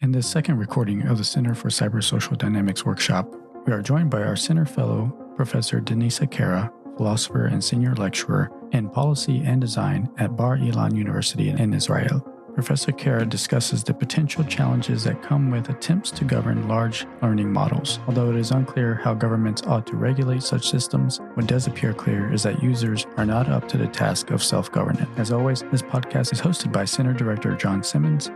In this second recording of the Center for Cybersocial Dynamics workshop, we are joined by our Center Fellow, Professor Denisa Kera, philosopher and senior lecturer in policy and design at Bar-Ilan University in Israel. Professor Kera discusses the potential challenges that come with attempts to govern large learning models. Although it is unclear how governments ought to regulate such systems, what does appear clear is that users are not up to the task of self-governance. As always, this podcast is hosted by Center Director John Simmons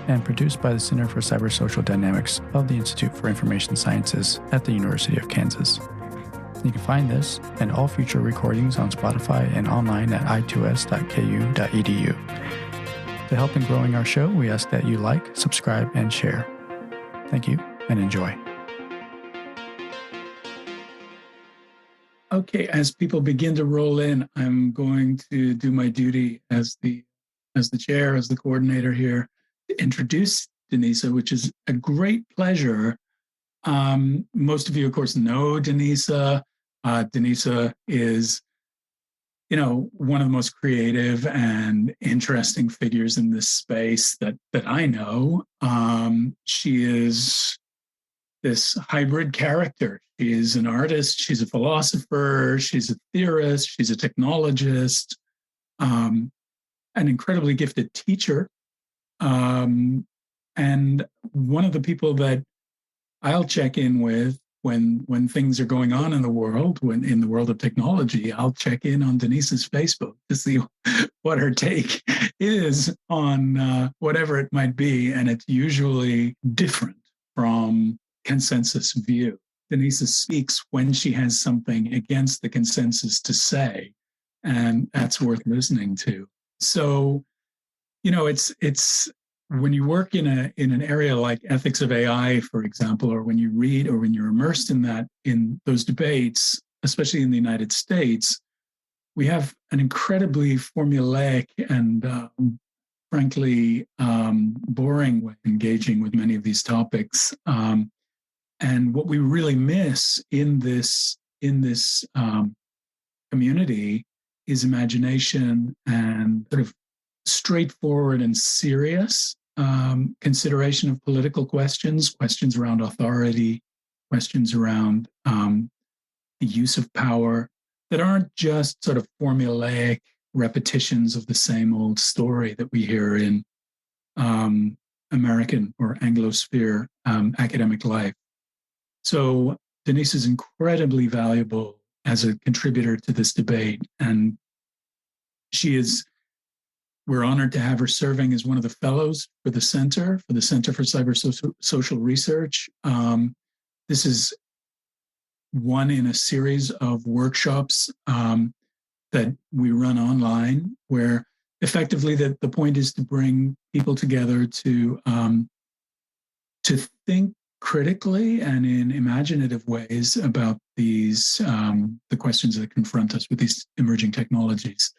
and produced by the Center for Cybersocial Dynamics of the Institute for Information Sciences at the University of Kansas. You can find this and all future recordings on Spotify and online at i2s.ku.edu. To help in growing our show, we ask that you like, subscribe, and share. Thank you, and enjoy. Okay, as people begin to roll in, I'm going to do my duty as the chair, as the coordinator here, to introduce Denisa, which is a great pleasure. Most of you, of course, know Denisa. Denisa is one of the most creative and interesting figures in this space that I know. She is this hybrid character. She is an artist, she's a philosopher, she's a theorist, she's a technologist, an incredibly gifted teacher. And one of the people that I'll check in with when things are going on in the world, when in the world of technology, I'll check in on Denisa's Facebook to see what her take is on whatever it might be. And it's usually different from consensus view. Denisa speaks when she has something against the consensus to say, and that's worth listening to. So, it's when you work in an area like ethics of AI, for example, or when you read or when you're immersed in those debates, especially in the United States, we have an incredibly formulaic and frankly boring way of engaging with many of these topics. And what we really miss in this community is imagination and sort of straightforward and serious consideration of political questions around authority, questions around the use of power that aren't just sort of formulaic repetitions of the same old story that we hear in American or Anglosphere academic life. So Denise is incredibly valuable as a contributor to this debate, and we're honored to have her serving as one of the fellows for the Center for Cybersocial Research. This is one in a series of workshops that we run online, where effectively the point is to bring people together to think critically and in imaginative ways about these the questions that confront us with these emerging technologies.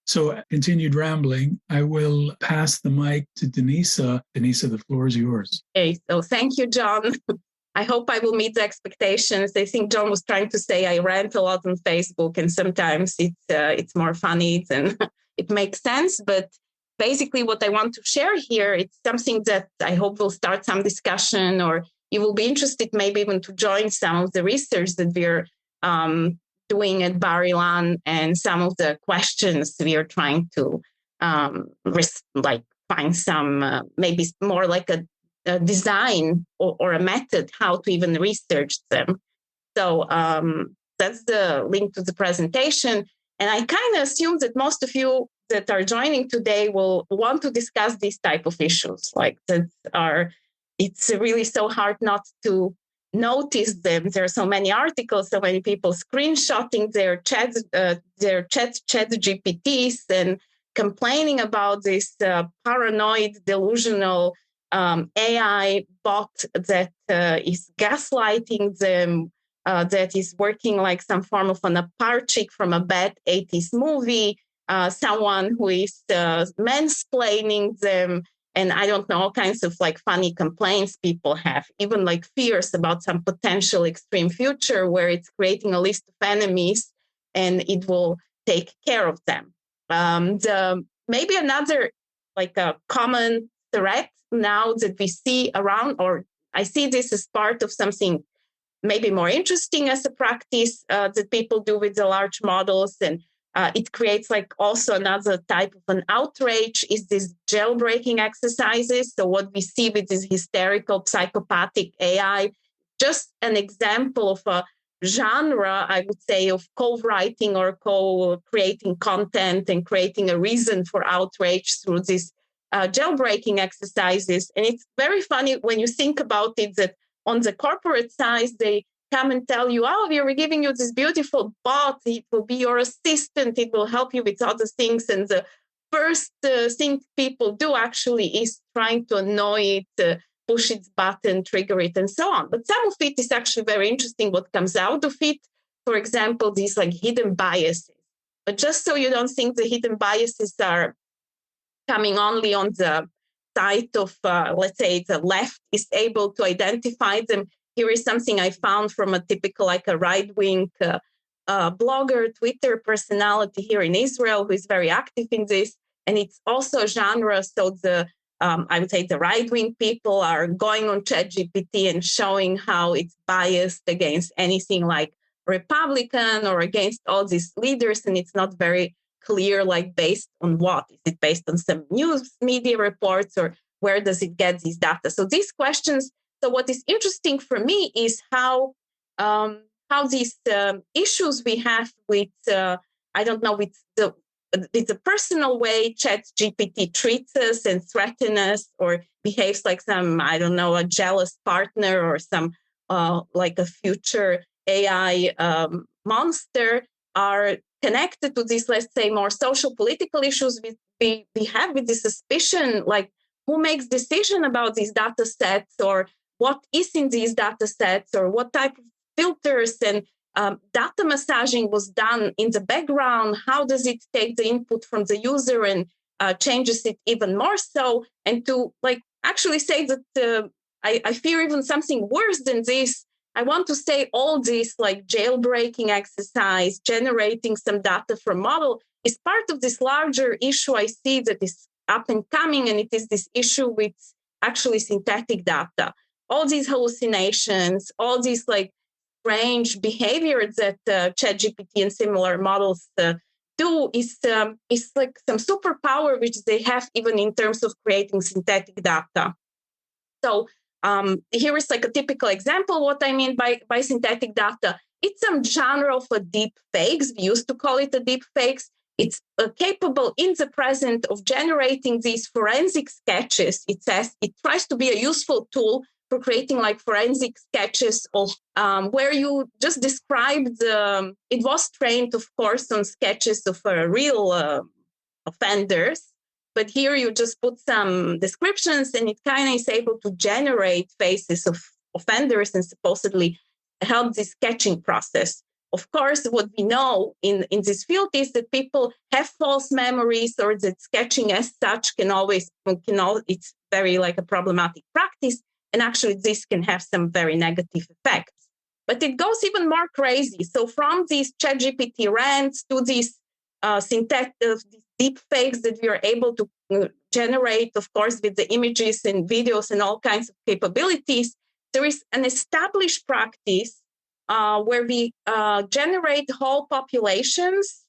So, continued rambling, I will pass the mic to Denisa. Denisa, the floor is yours. Okay, so thank you, John. I hope I will meet the expectations. I think John was trying to say I rant a lot on Facebook, and sometimes it's more funny than it makes sense. But basically, what I want to share here, it's something that I hope will start some discussion, or you will be interested maybe even to join some of the research that we're doing at Bar-Ilan, and some of the questions we are trying to find some maybe more like a design or a method how to even research them. So that's the link to the presentation. And I kind of assume that most of you that are joining today will want to discuss these type of issues, it's really so hard not to notice them. There are so many articles, so many people screenshotting their chat GPTs and complaining about this paranoid, delusional AI bot that is gaslighting them, that is working like some form of an apartheid from a bad 80s movie, someone who is mansplaining them. And I don't know, all kinds of funny complaints people have, even fears about some potential extreme future where it's creating a list of enemies and it will take care of them. Maybe another a common threat now that we see around, or I see this as part of something maybe more interesting as a practice that people do with the large models. And it creates like also another type of an outrage is this jailbreaking exercises. So what we see with this hysterical psychopathic AI, just an example of a genre, I would say, of co-writing or co-creating content and creating a reason for outrage through these jailbreaking exercises. And it's very funny when you think about it that on the corporate side, they come and tell you, oh, we are giving you this beautiful bot. It will be your assistant. It will help you with other things. And the first thing people do actually is trying to annoy it, push its button, trigger it, and so on. But some of it is actually very interesting what comes out of it. For example, these like hidden biases. But just so you don't think the hidden biases are coming only on the side of, let's say, the left is able to identify them. Here is something I found from a typical, like a right-wing blogger, Twitter personality here in Israel who is very active in this. And it's also a genre. So I would say the right-wing people are going on ChatGPT and showing how it's biased against anything like Republican or against all these leaders. And it's not very clear, like based on what? Is it based on some news media reports or where does it get these data? So these questions. So what is interesting for me is how these issues we have with with the personal way ChatGPT treats us and threatens us or behaves like some, I don't know, a jealous partner or some like a future AI monster are connected to these, let's say, more social political issues we have with the suspicion, like who makes decision about these data sets or what is in these data sets or what type of filters and data massaging was done in the background. How does it take the input from the user and changes it even more so? And to like actually say that I fear even something worse than this. I want to say all this like jailbreaking exercise, generating some data from model is part of this larger issue I see that is up and coming. And it is this issue with actually synthetic data. All these hallucinations, all these like strange behavior that ChatGPT and similar models do is like some superpower which they have even in terms of creating synthetic data. So here is like a typical example what I mean by synthetic data. It's some genre of a deep fakes. We used to call it a deep fakes. It's capable in the present of generating these forensic sketches. It says it tries to be a useful tool for creating like forensic sketches of where you just described, it was trained, of course, on sketches of real offenders. But here you just put some descriptions and it kind of is able to generate faces of offenders and supposedly help this sketching process. Of course, what we know in this field is that people have false memories or that sketching as such it's very like a problematic practice. And actually, this can have some very negative effects. But it goes even more crazy. So from these ChatGPT rants to these synthetic deep fakes that we are able to generate, of course, with the images and videos and all kinds of capabilities, there is an established practice where we generate whole populations.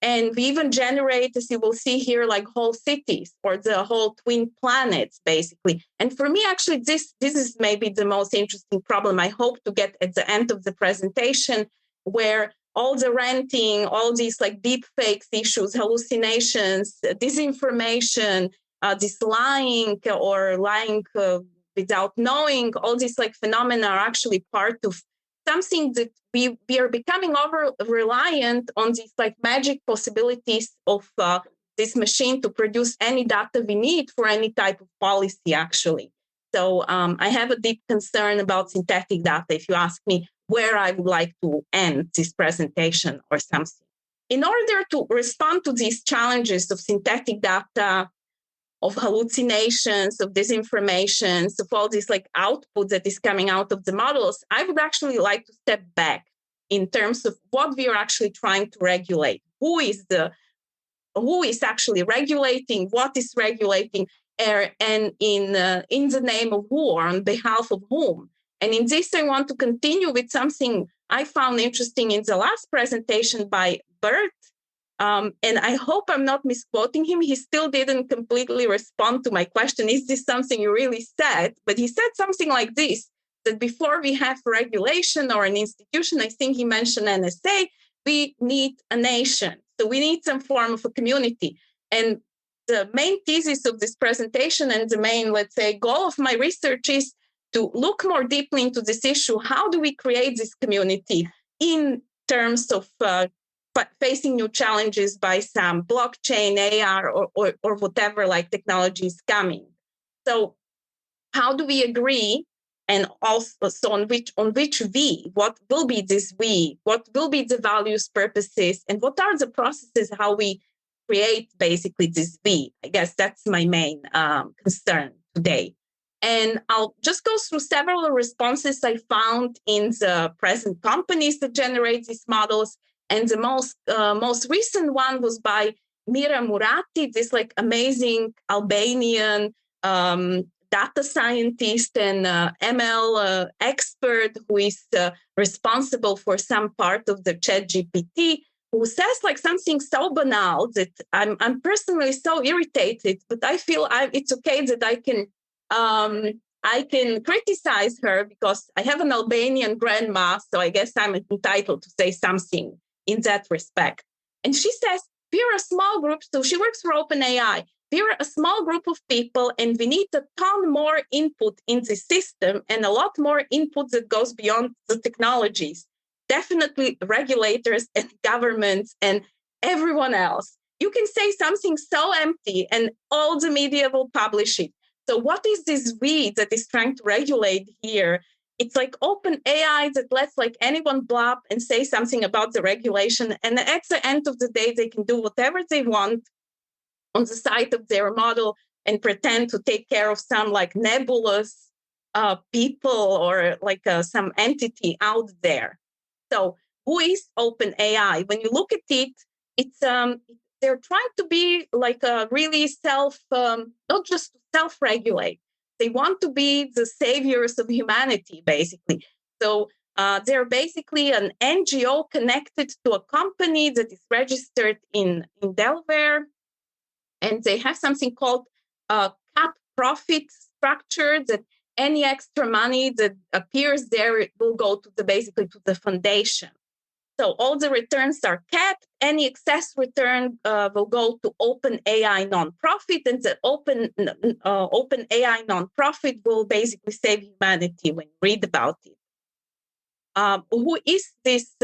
And we even generate, as you will see here, like whole cities or the whole twin planets, basically. And for me, actually, this is maybe the most interesting problem I hope to get at the end of the presentation, where all the ranting, all these like deep fakes issues, hallucinations, disinformation, this lying or lying without knowing, all these like phenomena are actually part of something that we are becoming over reliant on these like magic possibilities of this machine to produce any data we need for any type of policy, actually. So I have a deep concern about synthetic data, if you ask me where I would like to end this presentation or something. In order to respond to these challenges of synthetic data, of hallucinations, of disinformations, of all this like output that is coming out of the models, I would actually like to step back in terms of what we are actually trying to regulate. Who is actually regulating? What is regulating? and in the name of who or on behalf of whom. And in this, I want to continue with something I found interesting in the last presentation by Bert. And I hope I'm not misquoting him. He still didn't completely respond to my question, is this something you really said? But he said something like this, that before we have regulation or an institution, I think he mentioned NSA, we need a nation. So we need some form of a community. And the main thesis of this presentation and the main, let's say, goal of my research is to look more deeply into this issue. How do we create this community in terms of facing new challenges by some blockchain, AR, or whatever like technology is coming? So how do we agree? And also on which we, what will be this we, what will be the values, purposes, and what are the processes, how we create basically this we? I guess that's my main concern today. And I'll just go through several responses I found in the present companies that generate these models. And the most recent one was by Mira Murati, this like amazing Albanian data scientist and ML expert who is responsible for some part of the ChatGPT, who says like something so banal that I'm personally so irritated, but I feel it's okay that I can criticize her because I have an Albanian grandma, so I guess I'm entitled to say something in that respect. And she says, we're a small group, so she works for OpenAI. We're a small group of people, and we need a ton more input in the system and a lot more input that goes beyond the technologies. Definitely regulators and governments and everyone else. You can say something so empty and all the media will publish it. So what is this we that is trying to regulate here? It's like open AI that lets like anyone blab and say something about the regulation. And at the end of the day, they can do whatever they want on the side of their model and pretend to take care of some like nebulous people or like some entity out there. So who is OpenAI? When you look at it, it's they're trying to be like a really not just self-regulate. They want to be the saviors of humanity, basically. So they're basically an NGO connected to a company that is registered in Delaware. And they have something called a cap profit structure, that any extra money that appears there will go to basically to the foundation. So all the returns are capped. Any excess return will go to OpenAI nonprofit, and the OpenAI nonprofit will basically save humanity when you read about it. Who is this?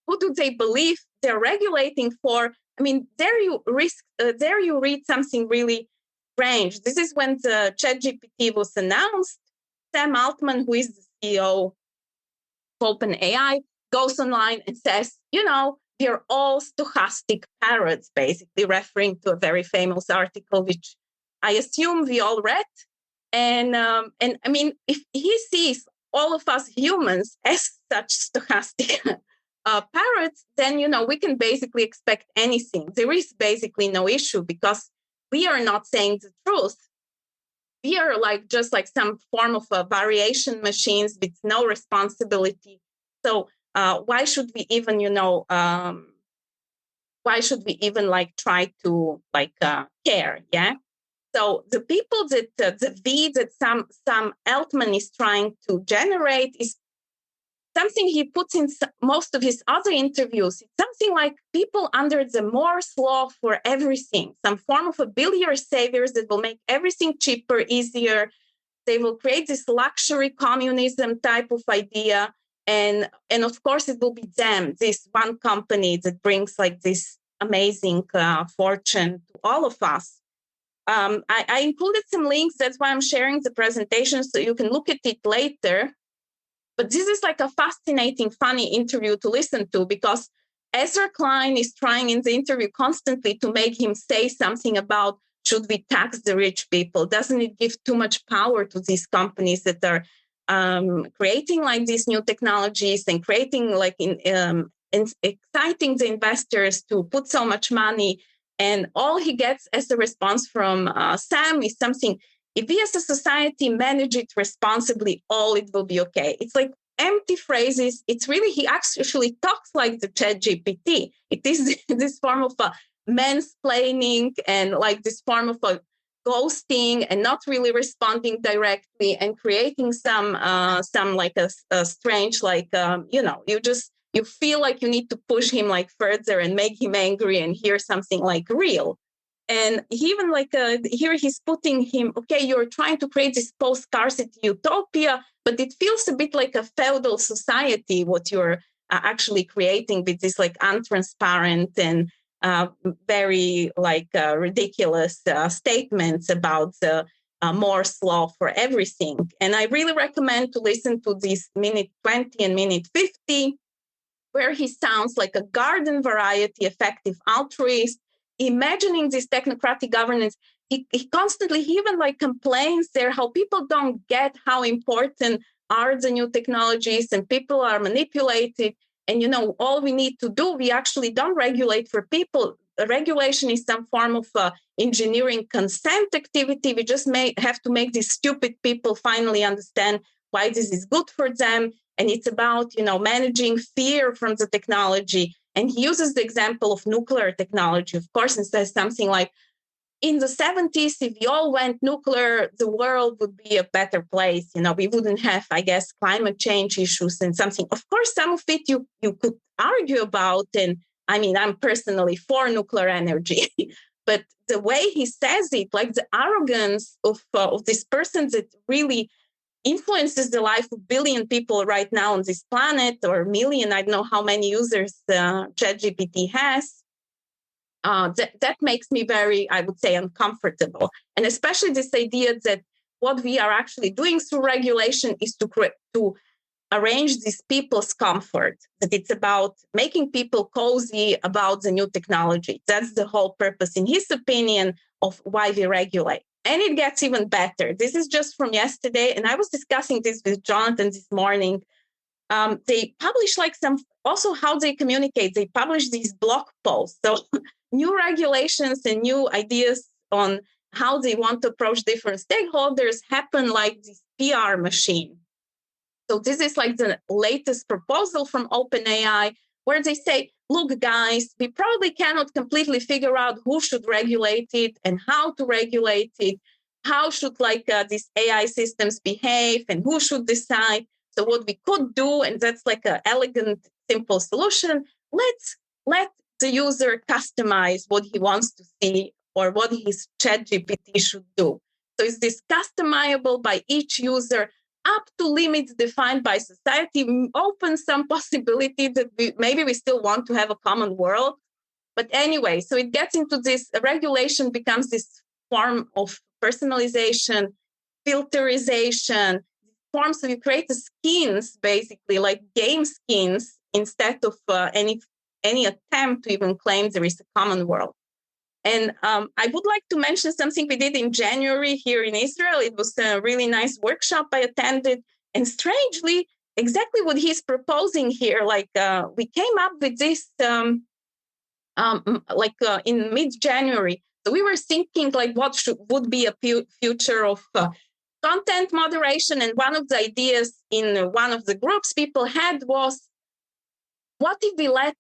Who do they believe they're regulating for? I mean, there you read something really strange. This is when the ChatGPT was announced. Sam Altman, who is the CEO of OpenAI, goes online and says, we're all stochastic parrots, basically referring to a very famous article, which I assume we all read. And I mean, if he sees all of us humans as such stochastic parrots, then, we can basically expect anything. There is basically no issue because we are not saying the truth. We are just like some form of a variation machines with no responsibility. So why should we even, try to care? Yeah. So the people that the V that Sam Altman is trying to generate is something he puts in most of his other interviews. It's something like people under the Moore's law for everything, some form of a billionaire saviors that will make everything cheaper, easier. They will create this luxury communism type of idea. And of course, it will be them, this one company that brings this amazing fortune to all of us. I included some links. That's why I'm sharing the presentation so you can look at it later. But this is a fascinating, funny interview to listen to because Ezra Klein is trying in the interview constantly to make him say something about, should we tax the rich people? Doesn't it give too much power to these companies that are creating these new technologies and creating exciting the investors to put so much money And all he gets as a response from Sam is something, if we as a society manage it responsibly, all it will be okay. It's like empty phrases. It's really, he actually talks like the Chat GPT. It is this form of mansplaining and like this form of ghosting and not really responding directly and creating some like a strange, like, you feel like you need to push him like further and make him angry and hear something like real. And he even like here he's putting him, okay, you're trying to create this post-scarcity utopia, but it feels a bit like a feudal society, what you're actually creating with this like untransparent and very like ridiculous statements about the Moore's law for everything. And I really recommend to listen to this minute 20 and minute 50, where he sounds like a garden variety effective altruist, imagining this technocratic governance. He constantly, he even like complains there how people don't get how important are the new technologies and people are manipulated. And, all we need to do, we actually don't regulate for people. Regulation is some form of engineering consent activity. We just have to make these stupid people finally understand why this is good for them. And it's about, managing fear from the technology. And he uses the example of nuclear technology, of course, and says something like, in the 70s, if we all went nuclear, the world would be a better place. We wouldn't have, I guess, climate change issues and something. Of course, some of it you could argue about. And I mean, I'm personally for nuclear energy. But the way he says it, like the arrogance of this person that really influences the life of billion people right now on this planet, or million, I don't know how many users ChatGPT has. That makes me very, I would say, uncomfortable. And especially this idea that what we are actually doing through regulation is to arrange these people's comfort, that it's about making people cozy about the new technology. That's the whole purpose, in his opinion, of why we regulate. And it gets even better. This is just from yesterday. And I was discussing this with Jonathan this morning. They publish like also how they communicate. They publish these blog posts. So new regulations and new ideas on how they want to approach different stakeholders happen like this PR machine. So this is like the latest proposal from OpenAI, where they say, look, guys, we probably cannot completely figure out who should regulate it and how to regulate it. How should these AI systems behave and who should decide? So what we could do, and that's like an elegant, simple solution, let the user customize what he wants to see or what his ChatGPT should do. So is this customizable by each user up to limits defined by society, opens some possibility that maybe we still want to have a common world. But anyway, so it gets into this, regulation becomes this form of personalization, filterization, forms so you create the skins, basically like game skins, instead of any attempt to even claim there is a common world. And I would like to mention something we did in January here in Israel. It was a really nice workshop I attended. And strangely, exactly what he's proposing here, we came up with this in mid-January. So we were thinking what would be a future of content moderation. And one of the ideas in one of the groups people had was, what if we let,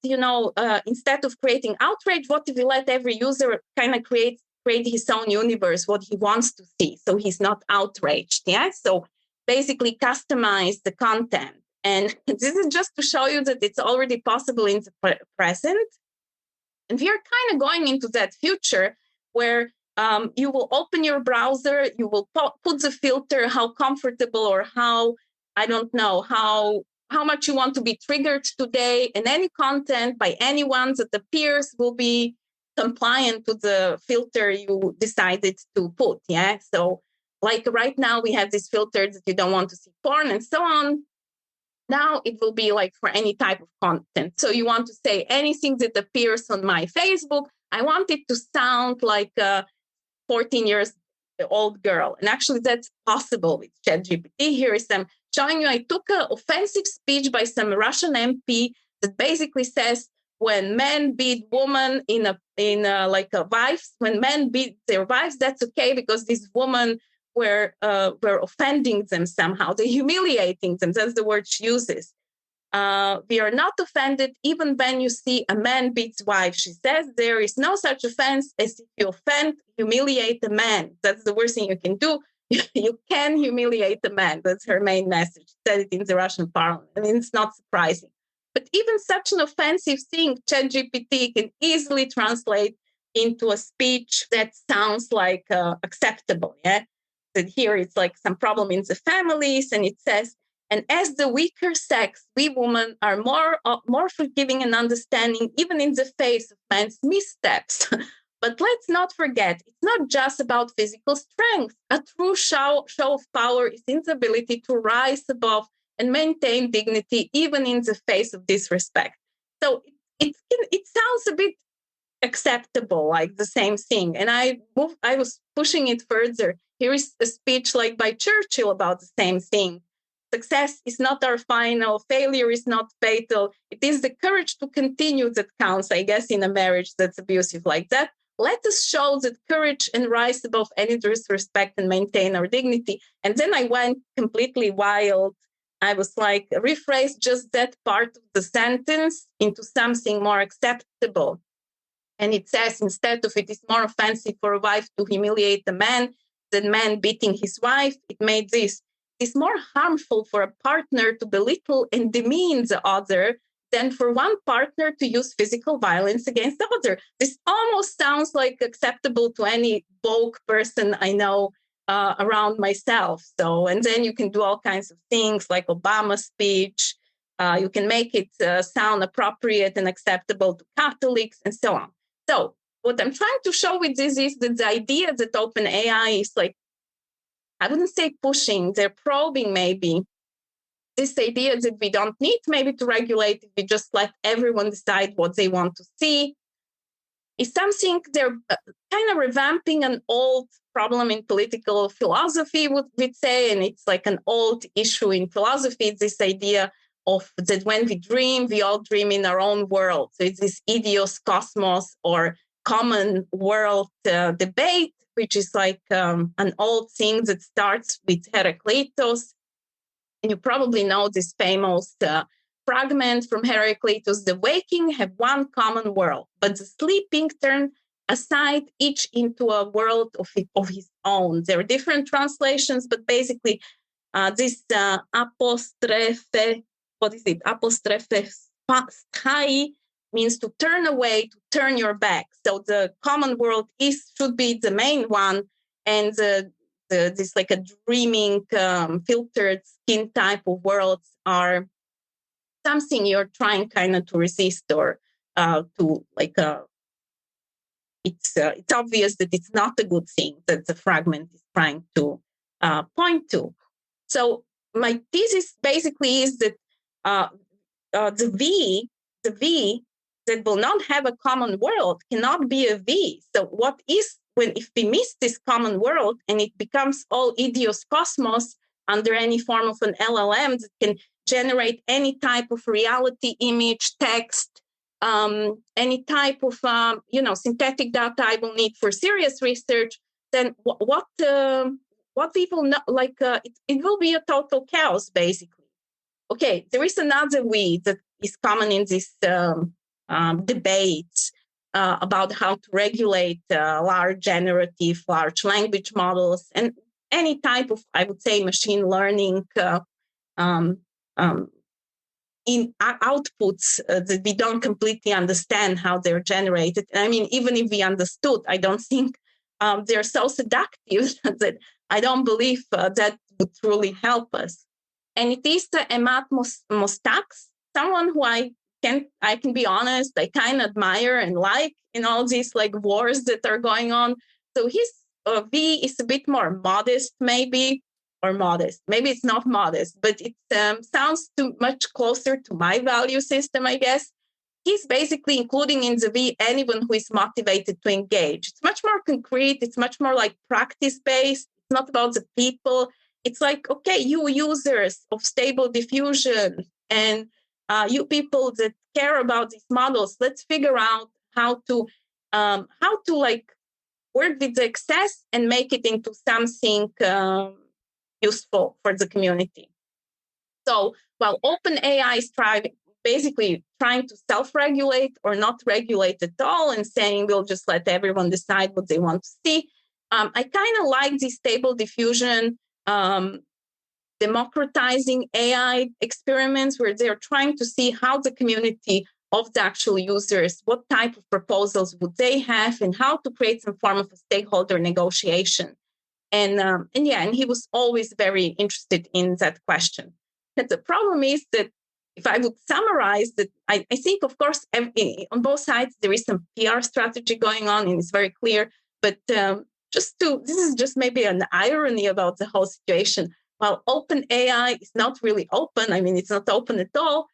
instead of creating outrage, what if we let every user kind of create his own universe, what he wants to see, so he's not outraged, yeah? So basically customize the content. And this is just to show you that it's already possible in the present. And we are kind of going into that future where you will open your browser, you will put the filter, how comfortable or how, I don't know, how much you want to be triggered today, and any content by anyone that appears will be compliant to the filter you decided to put, yeah? So like right now we have this filter that you don't want to see porn and so on. Now it will be like for any type of content. So you want to say anything that appears on my Facebook, I want it to sound like a 14 years old girl. And actually that's possible with ChatGPT. Here is some showing you, I took an offensive speech by some Russian MP that basically says, when men beat women in like a wives, when men beat their wives, that's okay because these women were offending them somehow. They're humiliating them. That's the word she uses. We are not offended even when you see a man beats wife. She says there is no such offense as if you humiliate a man. That's the worst thing you can do. You can humiliate a man. That's her main message. She said it in the Russian parliament. I mean, it's not surprising. But even such an offensive thing, ChatGPT can easily translate into a speech that sounds like acceptable. Yeah, that here it's like some problem in the families, and it says, and as the weaker sex, we women are more forgiving and understanding, even in the face of men's missteps. But let's not forget, it's not just about physical strength. A true show of power is in the ability to rise above and maintain dignity, even in the face of disrespect. So it sounds a bit acceptable, like the same thing. And I was pushing it further. Here is a speech like by Churchill about the same thing. Success is not our final, failure is not fatal. It is the courage to continue that counts, I guess, in a marriage that's abusive like that. Let us show that courage and rise above any disrespect and maintain our dignity. And then I went completely wild. I was like, rephrase just that part of the sentence into something more acceptable. And it says, instead of it is more offensive for a wife to humiliate a man than man beating his wife, it made this. It is more harmful for a partner to belittle and demean the other than for one partner to use physical violence against the other. This almost sounds like acceptable to any woke person I know around myself. So, and then you can do all kinds of things like Obama's speech. You can make it sound appropriate and acceptable to Catholics and so on. So what I'm trying to show with this is that the idea that OpenAI is like, I wouldn't say pushing, they're probing maybe this idea that we don't need maybe to regulate it, we just let everyone decide what they want to see, is something they're kind of revamping an old problem in political philosophy, we'd say, and it's like an old issue in philosophy, this idea of that when we dream, we all dream in our own world. So it's this idios cosmos or common world debate, which is like an old thing that starts with Heraclitus. And you probably know this famous fragment from Heraclitus: the waking have one common world, but the sleeping turn aside each into a world of his own. There are different translations, but basically this apostrophe, what is it? Apostrophe stai means to turn away, to turn your back. So the common world should be the main one, and this like a dreaming, filtered skin type of worlds are something you're trying kind of to resist or to like. It's obvious that it's not a good thing that the fragment is trying to point to. So my thesis basically is that the V that will not have a common world cannot be a V. So what is if we miss this common world and it becomes all idios cosmos under any form of an LLM that can generate any type of reality, image, text, any type of synthetic data I will need for serious research, then what people know, like it will be a total chaos basically. Okay, there is another we that is common in this debate about how to regulate large language models and any type of, I would say, machine learning in outputs that we don't completely understand how they're generated. I mean, even if we understood, I don't think they're so seductive that I don't believe that would truly help us. And it is Emad Mostax, someone who I can be honest, I kind of admire and like in all these like wars that are going on. So his V is a bit more modest, maybe, or modest. Maybe it's not modest, but it sounds too much closer to my value system, I guess. He's basically including in the V anyone who is motivated to engage. It's much more concrete. It's much more like practice-based. It's not about the people. It's like, okay, you users of Stable Diffusion and you people that care about these models. Let's figure out how to like work with the excess and make it into something useful for the community. So while OpenAI is basically trying to self-regulate or not regulate at all and saying we'll just let everyone decide what they want to see, I kind of like this stable diffusion democratizing AI experiments where they're trying to see how the community of the actual users, what type of proposals would they have, and how to create some form of a stakeholder negotiation. And he was always very interested in that question. But the problem is that if I would summarize that, I think, of course, on both sides, there is some PR strategy going on, and it's very clear. But this is just maybe an irony about the whole situation. While OpenAI is not really open, I mean, it's not open at all,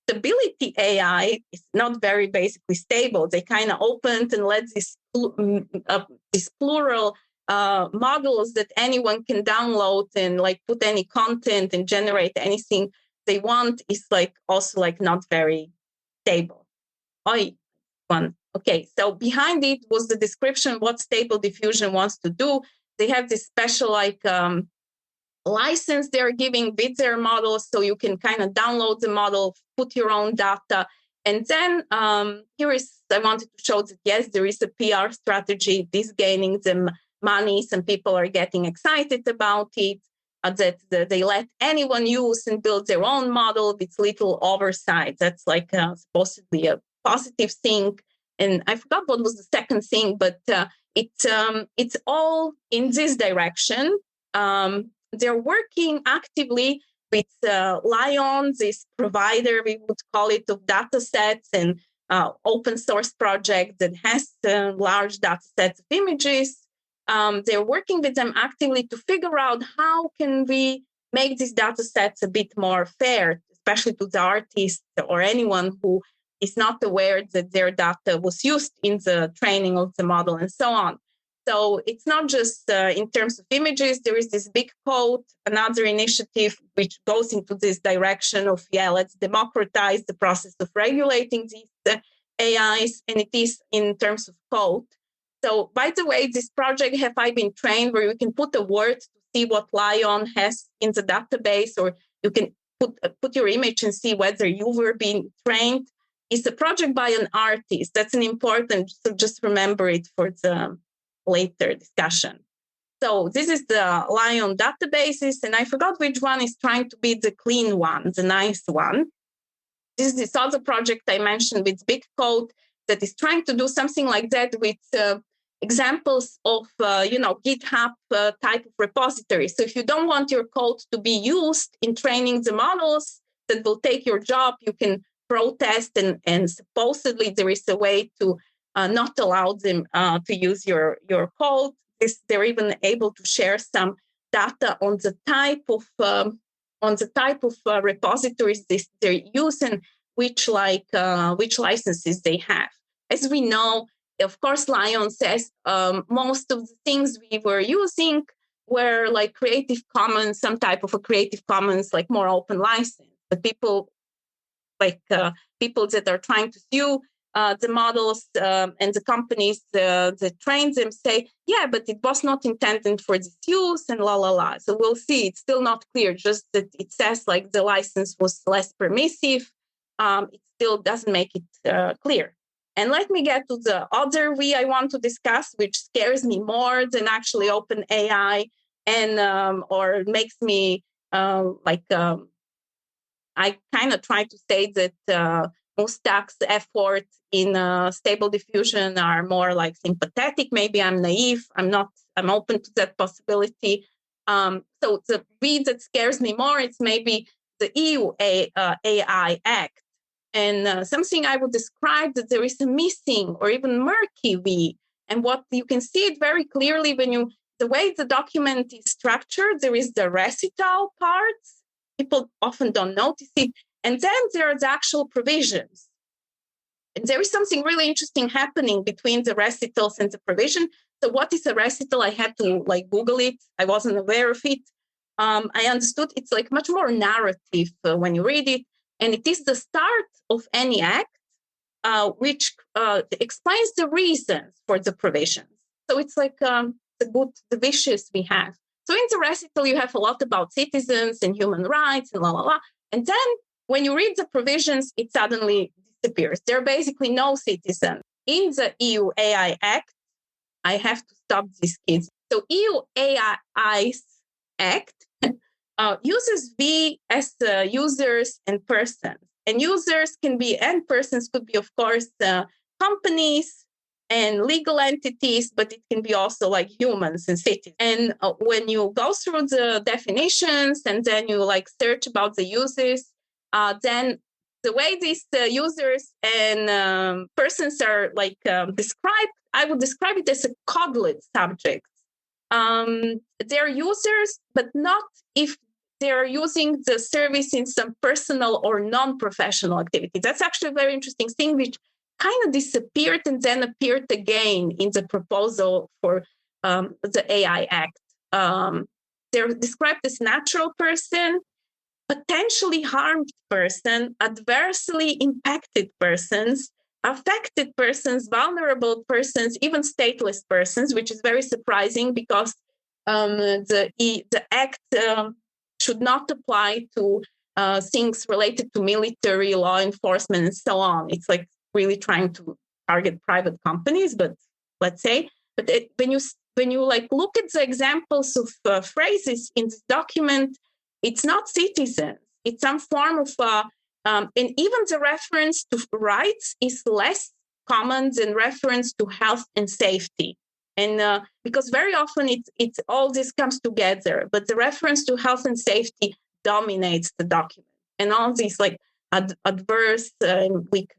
stability AI is not very basically stable. They kind of opened and let these plural models that anyone can download and like put any content and generate anything they want is like also like not very stable. Okay, so behind it was the description what Stable Diffusion wants to do. They have this special like license they're giving with their models, so you can kind of download the model, put your own data. And then I wanted to show that, yes, there is a PR strategy. This gaining them money. Some people are getting excited about it, that they let anyone use and build their own model with little oversight. That's like supposedly a positive thing. And I forgot what was the second thing, but it's all in this direction. They're working actively with Lion, this provider, we would call it, of data sets and open source project that has large data sets of images. They're working with them actively to figure out how can we make these data sets a bit more fair, especially to the artists or anyone who is not aware that their data was used in the training of the model and so on. So it's not just in terms of images. There is this big code, another initiative which goes into this direction of, let's democratize the process of regulating these AIs, and it is in terms of code. So, by the way, this project Have I Been Trained, where you can put a word to see what Lion has in the database, or you can put your image and see whether you were being trained, is a project by an artist. That's an important, so just remember it for the later discussion. So this is the Lion databases, and I forgot which one is trying to be the clean one, the nice one. This is this other project I mentioned with Big Code that is trying to do something like that with examples of, GitHub type of repository. So if you don't want your code to be used in training the models that will take your job, you can protest, and supposedly there is a way to not allow them to use your code. They're even able to share some data on the type of repositories they're using, which licenses they have. As we know, of course, Lion says most of the things we were using were like Creative Commons, some type of a Creative Commons, like more open license. But people that are trying to sue the models and the companies that train them say, but it was not intended for this use and la la la. So we'll see. It's still not clear. Just that it says like the license was less permissive. It still doesn't make it clear. And let me get to the other I want to discuss, which scares me more than actually OpenAI, and or makes me I kind of try to say that Mustak's efforts in Stable Diffusion are more like sympathetic. Maybe I'm naive. I'm open to that possibility. So the that scares me more, it's maybe the EU AI Act. And something I would describe that there is a missing or even murky V. And what you can see it very clearly the way the document is structured, there is the recital parts. People often don't notice it. And then there are the actual provisions. And there is something really interesting happening between the recitals and the provision. So what is a recital? I had to Google it. I wasn't aware of it. I understood it's like much more narrative when you read it. And it is the start of any act which explains the reasons for the provisions. So it's like the wishes we have. So in the recital, you have a lot about citizens and human rights and la, la, la. And then when you read the provisions, it suddenly disappears. There are basically no citizens. In the EU AI Act, I have to stop these kids. So EU AI Act uses we as users and persons. And users can be, and persons could be, of course, companies and legal entities, but it can be also like humans and cities. And when you go through the definitions and then you like search about the uses, then the way these users and persons are like described, I would describe it as a coddled subject. They're users, but not if they're using the service in some personal or non-professional activity. That's actually a very interesting thing, which kind of disappeared and then appeared again in the proposal for the AI Act. They're described as natural person, potentially harmed person, adversely impacted persons, affected persons, vulnerable persons, even stateless persons, which is very surprising because the Act should not apply to things related to military, law enforcement, and so on. It's like really trying to target private companies, but let's say, but when you like look at the examples of phrases in this document, it's not citizens. It's some form of, and even the reference to rights is less common than reference to health and safety. And because very often it's all this comes together, but the reference to health and safety dominates the document, and all these like adverse and weak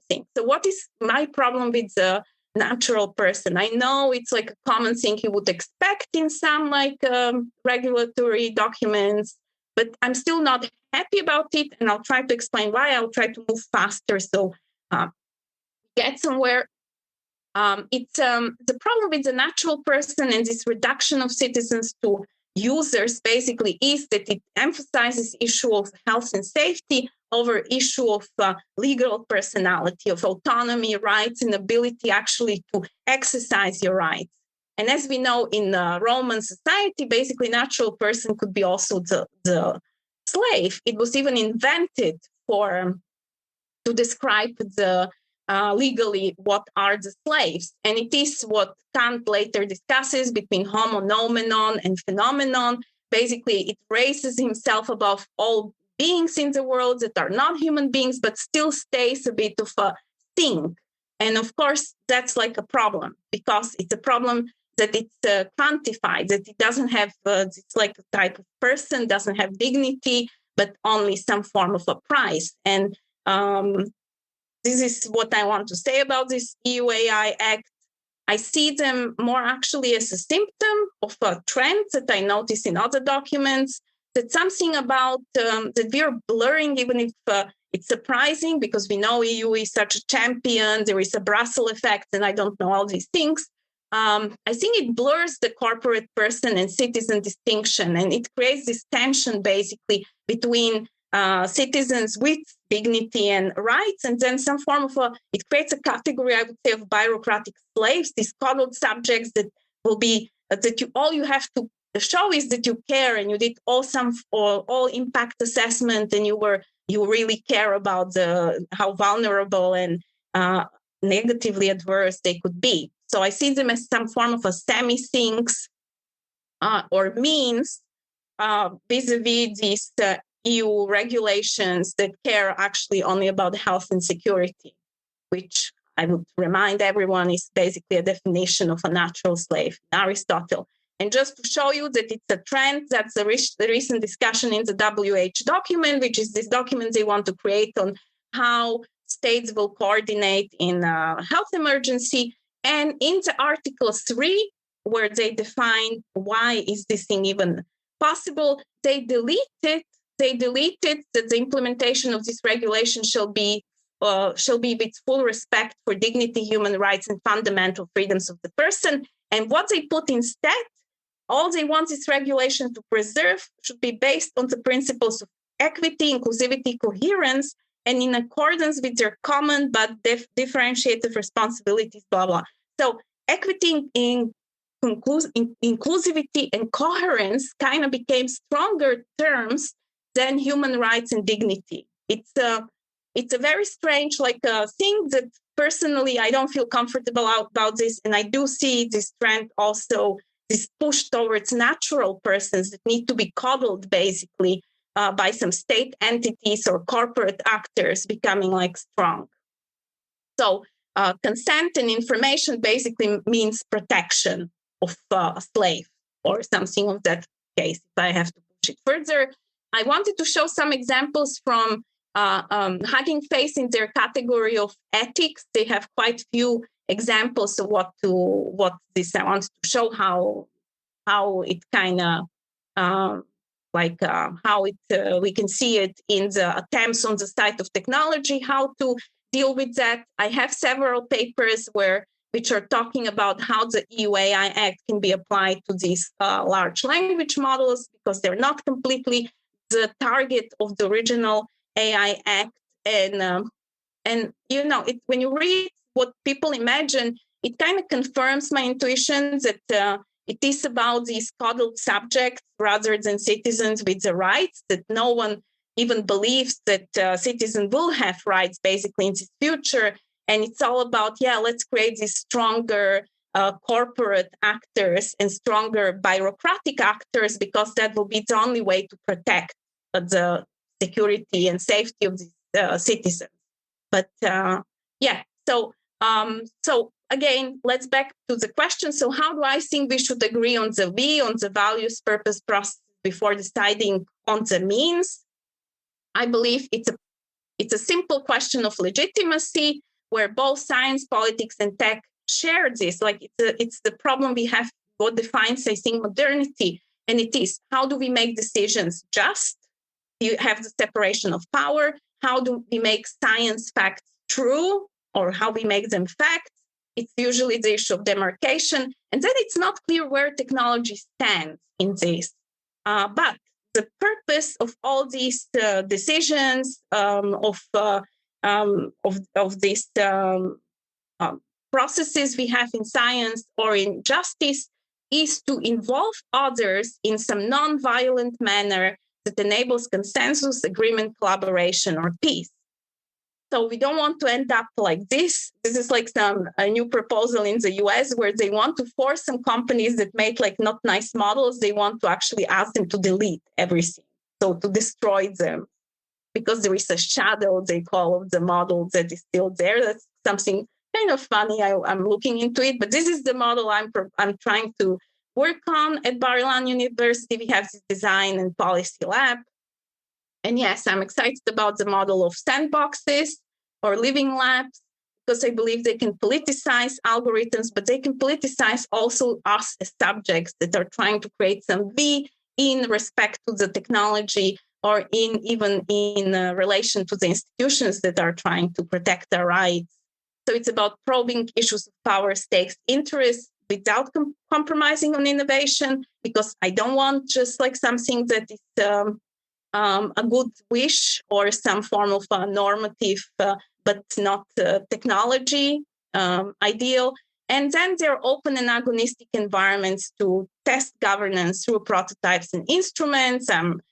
things. So what is my problem with the natural person? I know it's like a common thing you would expect in some like regulatory documents, but I'm still not happy about it, and I'll try to explain why. I'll try to move faster so get somewhere. It's the problem with the natural person and this reduction of citizens to users basically is that it emphasizes issue of health and safety over issue of legal personality, of autonomy, rights, and ability actually to exercise your rights. And as we know in Roman society, basically natural person could be also the slave. It was even invented to describe the legally what are the slaves. And it is what Kant later discusses between homo noumenon and phenomenon. Basically, it raises himself above all beings in the world that are not human beings, but still stays a bit of a thing. And of course, that's like a problem, because it's a problem that it's quantified, that it doesn't have, it's like a type of person, doesn't have dignity, but only some form of a price. And this is what I want to say about this EU AI Act. I see them more actually as a symptom of a trend that I notice in other documents, that something about that we are blurring, even if it's surprising because we know EU is such a champion, there is a Brussels effect, and I don't know all these things. I think it blurs the corporate person and citizen distinction, and it creates this tension basically between citizens with dignity and rights, and then some form of it creates a category, I would say, of bureaucratic slaves, these coddled subjects that will be that all you have to show is that you care and you did all impact assessment, and you really care about how vulnerable and negatively adverse they could be. So I see them as some form of a semi-things or means vis-a-vis these EU regulations that care actually only about health and security, which I would remind everyone is basically a definition of a natural slave in Aristotle. And just to show you that it's a trend, that's the recent discussion in the WH document, which is this document they want to create on how states will coordinate in a health emergency. And in the Article 3, where they define why is this thing even possible, they deleted that the implementation of this regulation shall be with full respect for dignity, human rights, and fundamental freedoms of the person. And what they put instead, all they want this regulation to preserve should be based on the principles of equity, inclusivity, coherence, and in accordance with their common but differentiated responsibilities, blah, blah. So equity, inclusivity, and coherence kind of became stronger terms than human rights and dignity. It's a very strange thing that personally I don't feel comfortable about this, and I do see this trend also, this push towards natural persons that need to be coddled basically by some state entities or corporate actors becoming strong. So consent and information basically means protection of a slave or something of that case. If I have to push it further, I wanted to show some examples from Hugging Face in their category of ethics. They have quite few examples of what this. I wanted to show how it kind of how it we can see it in the attempts on the side of technology, how to deal with that. I have several papers which are talking about how the EU AI Act can be applied to these large language models, because they're not completely the target of the original AI Act. And when you read what people imagine, it kind of confirms my intuition that it is about these coddled subjects rather than citizens with the rights, that no one even believes that citizens will have rights basically in the future. And it's all about, let's create these stronger corporate actors and stronger bureaucratic actors, because that will be the only way to protect the security and safety of these citizens. But so again, let's back to the question. So how do I think we should agree on the V, on the values, purpose, process before deciding on the means? I believe it's a simple question of legitimacy, where both science, politics, and tech share this. It's the problem we have, what defines, I think, modernity. And it is, how do we make decisions just? You have the separation of power. How do we make science facts true, or how we make them facts? It's usually the issue of demarcation. And then it's not clear where technology stands in this. But the purpose of all these decisions of these processes we have in science or in justice is to involve others in some non-violent manner that enables consensus, agreement, collaboration, or peace. So we don't want to end up like this. This is a new proposal in the US, where they want to force some companies that make not nice models. They want to actually ask them to delete everything, so to destroy them, because there is a shadow, they call, of the model that is still there. That's something kind of funny. I'm looking into it, but this is the model I'm trying to work on at Bar-Ilan University. We have this design and policy lab. And yes, I'm excited about the model of sandboxes or living labs, because I believe they can politicize algorithms, but they can politicize also us as subjects that are trying to create some V in respect to the technology, or even in relation to the institutions that are trying to protect our rights. So it's about probing issues of power, stakes, interests without compromising on innovation, because I don't want just something that is a good wish or some form of normative, but not technology ideal. And then there are open and agonistic environments to test governance through prototypes and instruments. I'm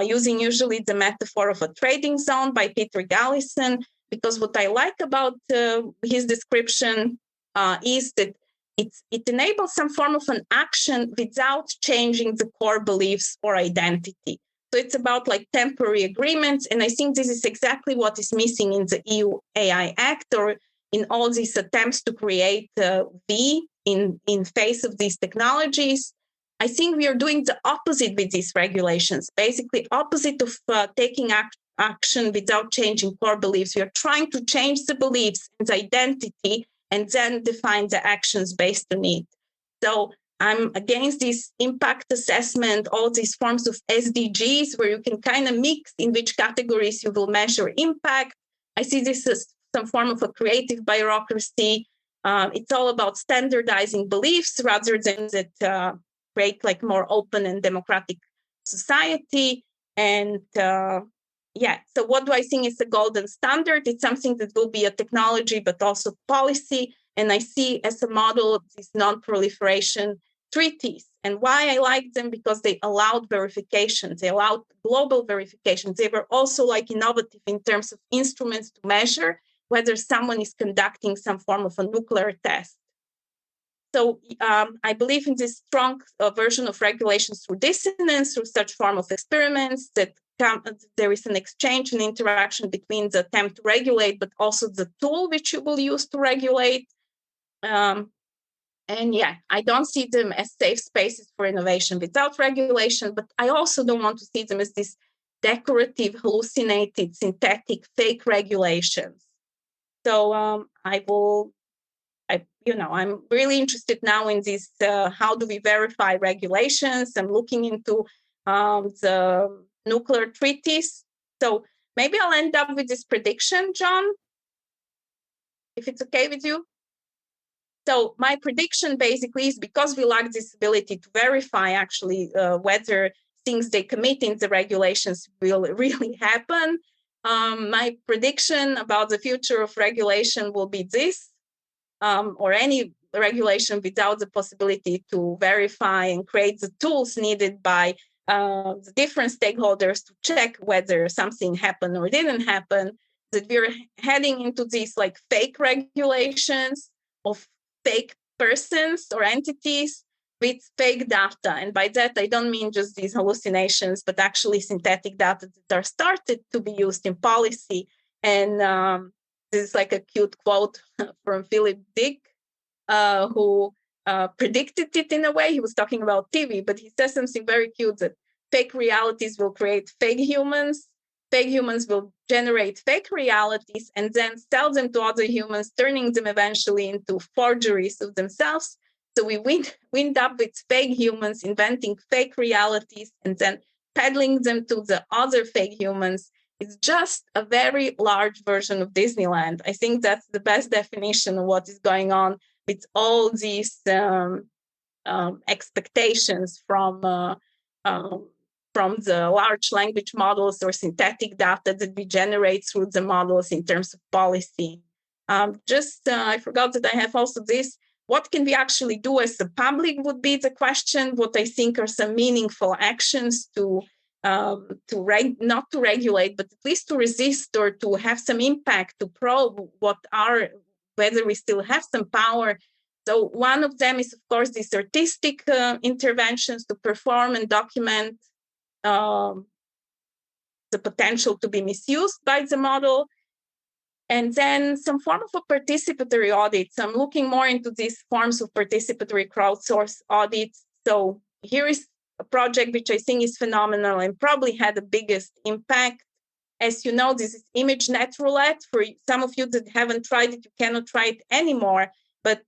using usually the metaphor of a trading zone by Peter Gallison, because what I like about his description is that it enables some form of an action without changing the core beliefs or identity. So it's about temporary agreements. And I think this is exactly what is missing in the EU AI Act, or in all these attempts to create V in face of these technologies. I think we are doing the opposite with these regulations, basically opposite of taking action without changing core beliefs. We are trying to change the beliefs and the identity, and then define the actions based on it. So I'm against this impact assessment, all these forms of SDGs, where you can kind of mix in which categories you will measure impact. I see this as some form of a creative bureaucracy. It's all about standardizing beliefs rather than that create more open and democratic society. And so what do I think is a golden standard? It's something that will be a technology, but also policy. And I see as a model these non-proliferation treaties. And why I like them? Because they allowed verifications. They allowed global verifications. They were also like innovative in terms of instruments to measure whether someone is conducting some form of a nuclear test. So I believe in this strong version of regulations through dissonance, through such form of experiments that there is an exchange and interaction between the attempt to regulate, but also the tool which you will use to regulate. And I don't see them as safe spaces for innovation without regulation, but I also don't want to see them as these decorative, hallucinated, synthetic, fake regulations. So I'm really interested now in this. How do we verify regulations? I'm looking into the nuclear treaties. So maybe I'll end up with this prediction, John, if it's okay with you. So my prediction basically is because we lack this ability to verify actually whether things they commit in the regulations will really happen. My prediction about the future of regulation will be this. Or any regulation without the possibility to verify and create the tools needed by the different stakeholders to check whether something happened or didn't happen, that we're heading into these like fake regulations of fake persons or entities with fake data. And by that, I don't mean just these hallucinations, but actually synthetic data that are started to be used in policy. And this is like a cute quote from Philip Dick, who predicted it in a way. He was talking about TV, but he says something very cute, that fake realities will create fake humans. Fake humans will generate fake realities and then sell them to other humans, turning them eventually into forgeries of themselves. So we wind up with fake humans inventing fake realities and then peddling them to the other fake humans. It's just a very large version of Disneyland. I think that's the best definition of what is going on with all these expectations from the large language models or synthetic data that we generate through the models in terms of policy. I forgot that I have also this. What can we actually do as the public would be the question. What I think are some meaningful actions not to regulate, but at least to resist or to have some impact, to probe whether we still have some power. So one of them is, of course, these artistic interventions to perform and document the potential to be misused by the model. And then some form of a participatory audit. So I'm looking more into these forms of participatory crowdsourced audits. So here is a project which I think is phenomenal and probably had the biggest impact. As you know, this is ImageNet Roulette. For some of you that haven't tried it, you cannot try it anymore. But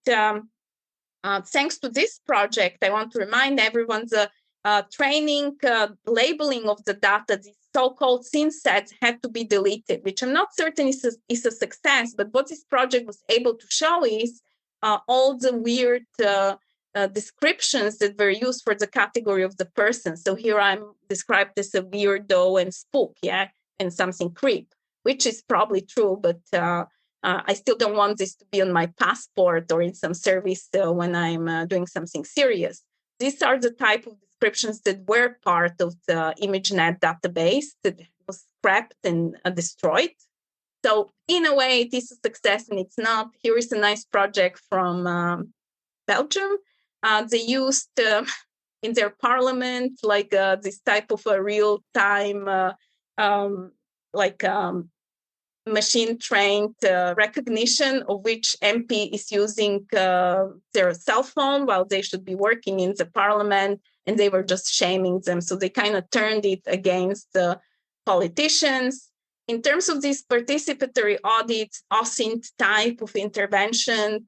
thanks to this project, I want to remind everyone the training labeling of the data, these so-called scene sets, had to be deleted, which I'm not certain is a success. But what this project was able to show is all the weird descriptions that were used for the category of the person. So here I'm described as a weirdo and spook, and something creep, which is probably true, but I still don't want this to be on my passport or in some service when I'm doing something serious. These are the type of descriptions that were part of the ImageNet database that was scrapped and destroyed. So in a way, it is a success and it's not. Here is a nice project from Belgium. They used in their parliament this type of a real-time machine-trained recognition of which MP is using their cell phone while they should be working in the parliament, and they were just shaming them. So they kind of turned it against the politicians. In terms of these participatory audits, OSINT type of intervention,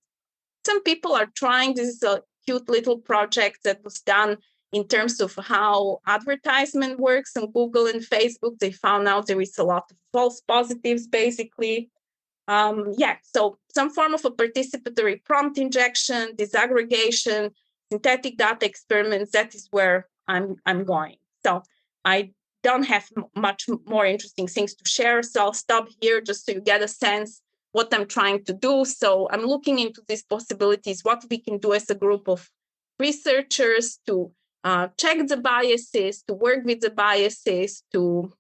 some people are trying. This is a cute little project that was done in terms of how advertisement works on Google and Facebook. They found out there is a lot of false positives, basically. So some form of a participatory prompt injection, disaggregation, synthetic data experiments, that is where I'm going. So I don't have much more interesting things to share. So I'll stop here just so you get a sense what I'm trying to do. So I'm looking into these possibilities, what we can do as a group of researchers to check the biases, to work with the biases, to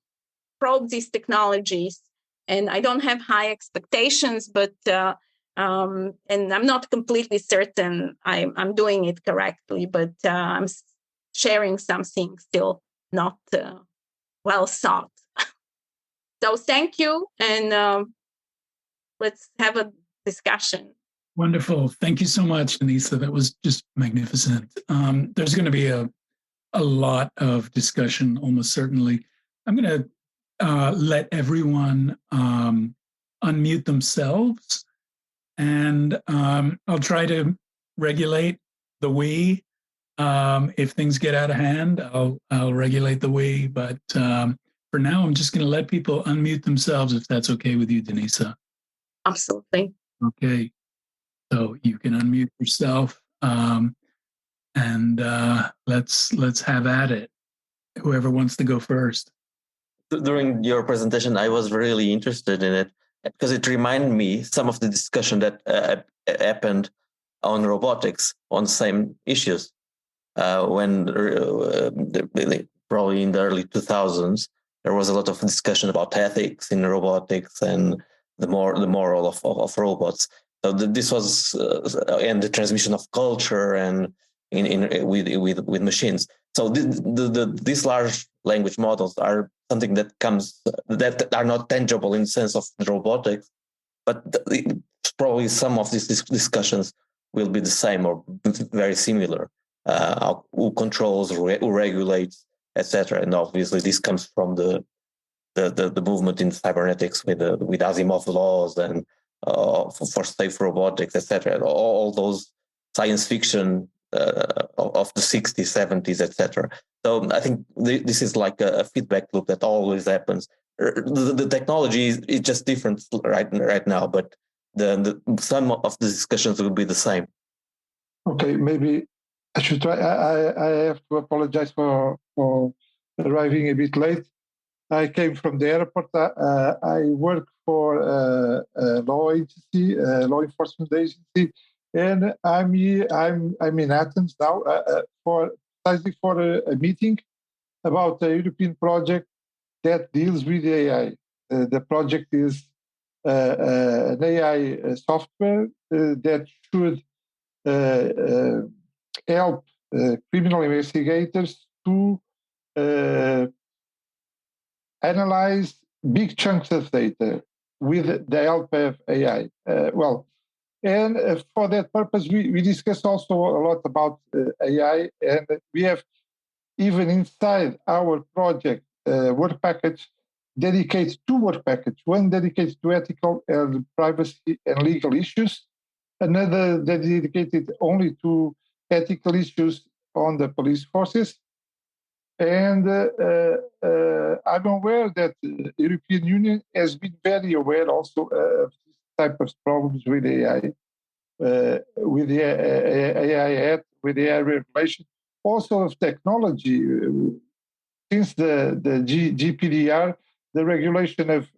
probe these technologies. And I don't have high expectations, but and I'm not completely certain I'm doing it correctly, but I'm sharing something still not well thought. So thank you, and let's have a discussion. Wonderful. Thank you so much, Denisa. That was just magnificent. There's going to be a lot of discussion, almost certainly. I'm going to let everyone unmute themselves, and I'll try to regulate the we. If things get out of hand, I'll regulate the we. But for now, I'm just going to let people unmute themselves, if that's okay with you, Denisa. Absolutely. Okay. So you can unmute yourself, and let's have at it. Whoever wants to go first. During your presentation, I was really interested in it because it reminded me some of the discussion that happened on robotics on the same issues when probably in the early 2000s there was a lot of discussion about ethics in robotics and the moral of robots. So this was and the transmission of culture and with machines. So these large language models are something that are not tangible in the sense of robotics, but probably some of these discussions will be the same or very similar. Who controls, who regulates, etc. And obviously, this comes from the movement in cybernetics with Asimov laws and for safe robotics, etc. All those science fiction of the 60s, 70s, etc. So I think this is like a feedback loop that always happens. The technology is just different right now, but some of the discussions will be the same. Okay, maybe I should try. I have to apologize for arriving a bit late. I came from the airport. I work for a law agency, law enforcement agency, and I'm in Athens now precisely for a meeting about a European project that deals with AI. The project is an AI software that should help criminal investigators to analyze big chunks of data with the help of AI. And for that purpose, we discussed also a lot about AI, and we have even inside our project work package dedicated to work package, one dedicated to ethical and privacy and legal issues, another dedicated only to ethical issues on the police forces. And I'm aware that the European Union has been very aware also of this type of problems with AI, with the AI Act, with the AI regulation, also of technology. Since the GDPR, the regulation of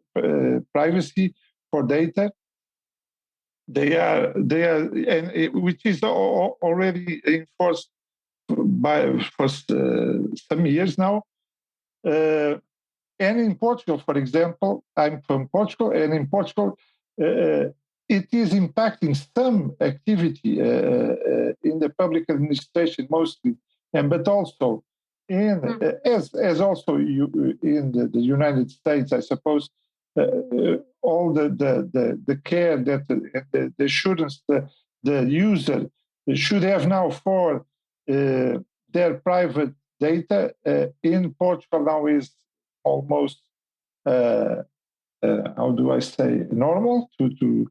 privacy for data, they are, which is already enforced for some years now. And in Portugal, for example, I'm from Portugal, and in Portugal, it is impacting some activity in the public administration mostly, but also as also in the United States, I suppose. All the care that the assurance the user should have now for their private data in Portugal now is almost how do I say normal to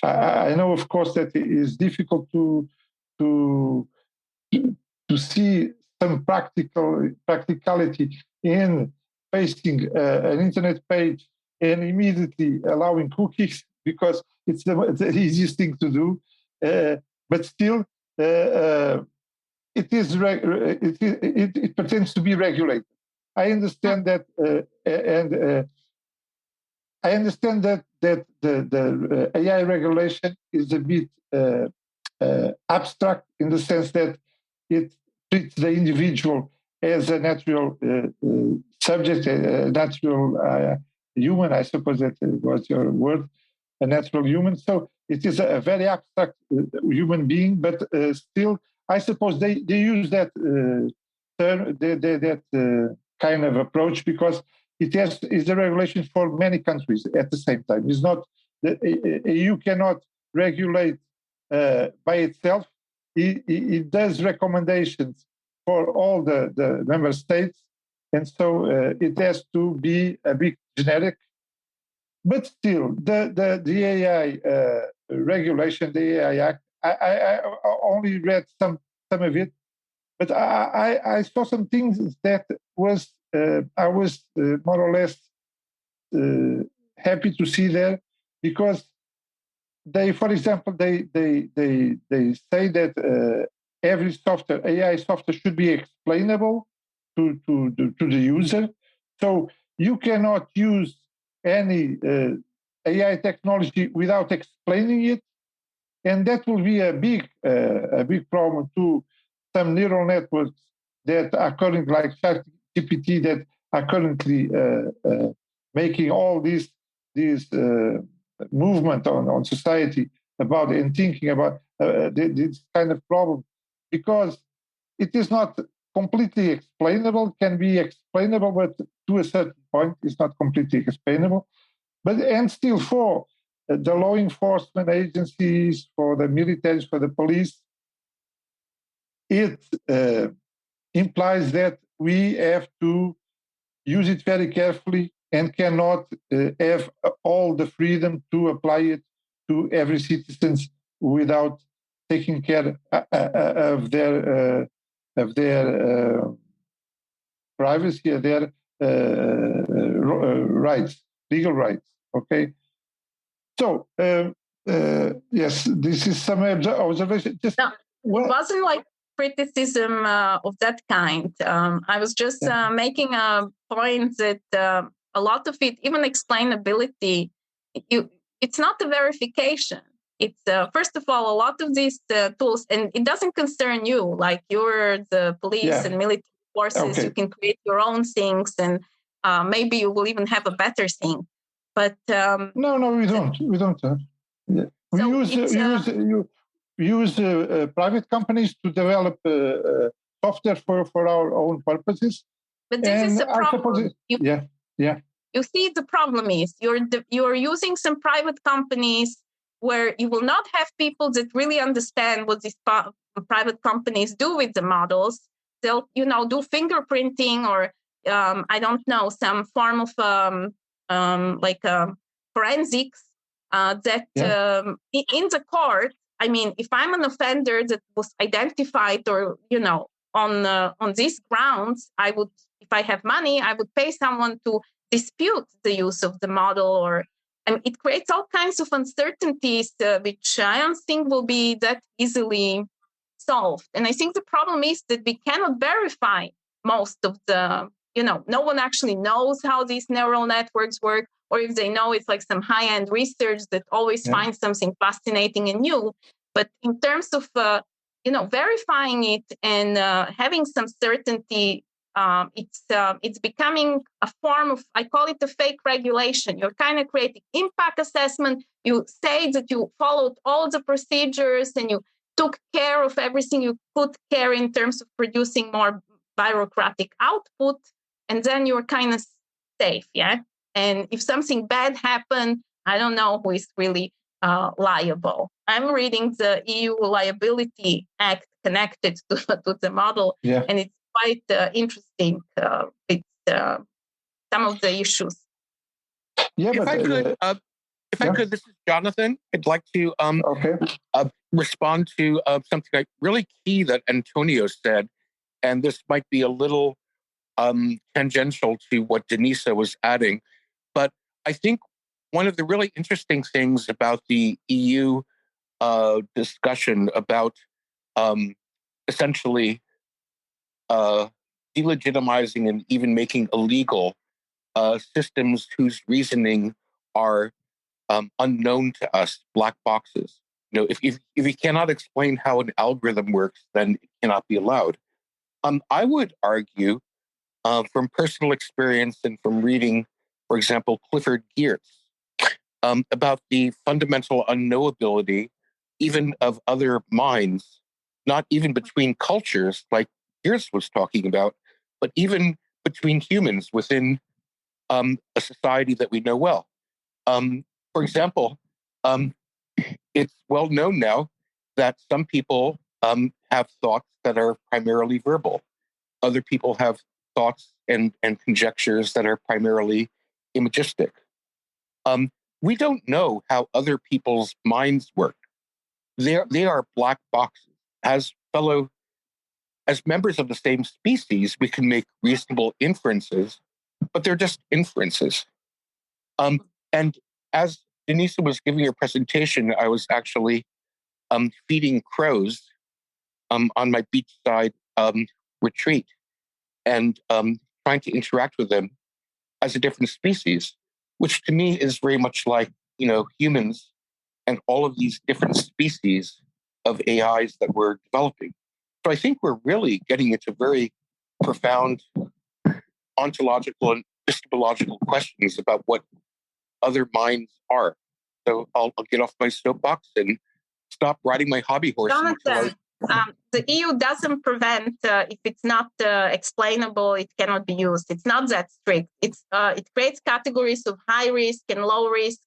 I know of course that it is difficult to see some practicality in pasting an internet page and immediately allowing cookies because it's the easiest thing to do. But still, it pretends to be regulated. I understand that, I understand that the AI regulation is a bit abstract in the sense that it treats the individual as a natural subject, a natural human. I suppose that was your word, a natural human. So it is a very abstract human being, but still, I suppose they use that term, that kind of approach because it is a regulation for many countries at the same time. It's not the EU cannot regulate by itself. It does recommendations for all the member states, and so it has to be a bit generic. But still, the AI regulation, the AI Act, I only read some of it, but I saw some things that was I was more or less happy to see there because they, for example, they say that every software, AI software, should be explainable to the user. So you cannot use any AI technology without explaining it, and that will be a big problem to some neural networks that are currently, like ChatGPT, that are currently making all these movement on society about and thinking about this kind of problem, because it is not completely explainable. Can be explainable, but to a certain point, it's not completely explainable. But and still, for the law enforcement agencies, for the militaries, for the police, it implies that we have to use it very carefully and cannot have all the freedom to apply it to every citizen without taking care of their privacy, their rights, legal rights. Okay. So yes, this is some observation. Just no, it wasn't like criticism of that kind. I was just making a point that a lot of it, even explainability, it's not the verification. It's first of all, a lot of these tools, and it doesn't concern you. Like you're the police and military forces, you can create your own things, and maybe you will even have a better thing. But no, we don't. We don't. We use private companies to develop software for our own purposes. But this is a problem. You see, the problem is you're using some private companies where you will not have people that really understand what these private companies do with the models. They'll, do fingerprinting or I don't know, some form of forensics that in the court. I mean, if I'm an offender that was identified or, on these grounds, I would, if I have money, I would pay someone to dispute the use of the model, and it creates all kinds of uncertainties, which I don't think will be that easily solved. And I think the problem is that we cannot verify most of the, no one actually knows how these neural networks work, or if they know, it's like some high-end research that always finds something fascinating and new. But in terms of, verifying it and having some certainty, it's becoming a form of, I call it a fake regulation. You're kind of creating impact assessment. You say that you followed all the procedures and you took care of everything you could care in terms of producing more bureaucratic output, and then you're kind of safe, And if something bad happened, I don't know who is really liable. I'm reading the EU Liability Act connected to the model, and it's quite interesting with some of the issues. If I could, this is Jonathan. I'd like to respond to something really key that Antonio said, and this might be a little tangential to what Denisa was adding, but I think one of the really interesting things about the EU discussion about essentially delegitimizing and even making illegal systems whose reasoning are unknown to us, black boxes. If you cannot explain how an algorithm works, then it cannot be allowed. I would argue, from personal experience and from reading, for example, Clifford Geertz, about the fundamental unknowability even of other minds, not even between cultures like Geertz was talking about, but even between humans within a society that we know well. For example, it's well known now that some people have thoughts that are primarily verbal. Other people have thoughts and conjectures that are primarily imagistic. We don't know how other people's minds work. They are black boxes. As members of the same species, we can make reasonable inferences, but they're just inferences. And as Denisa was giving her presentation, I was actually feeding crows on my beachside retreat and trying to interact with them as a different species, which to me is very much like, humans and all of these different species of AIs that we're developing. So I think we're really getting into very profound ontological and epistemological questions about what other minds are. So I'll get off my soapbox and stop riding my hobby horse. Jonathan, the EU doesn't prevent if it's not explainable, it cannot be used. It's not that strict. It creates categories of high risk and low risk,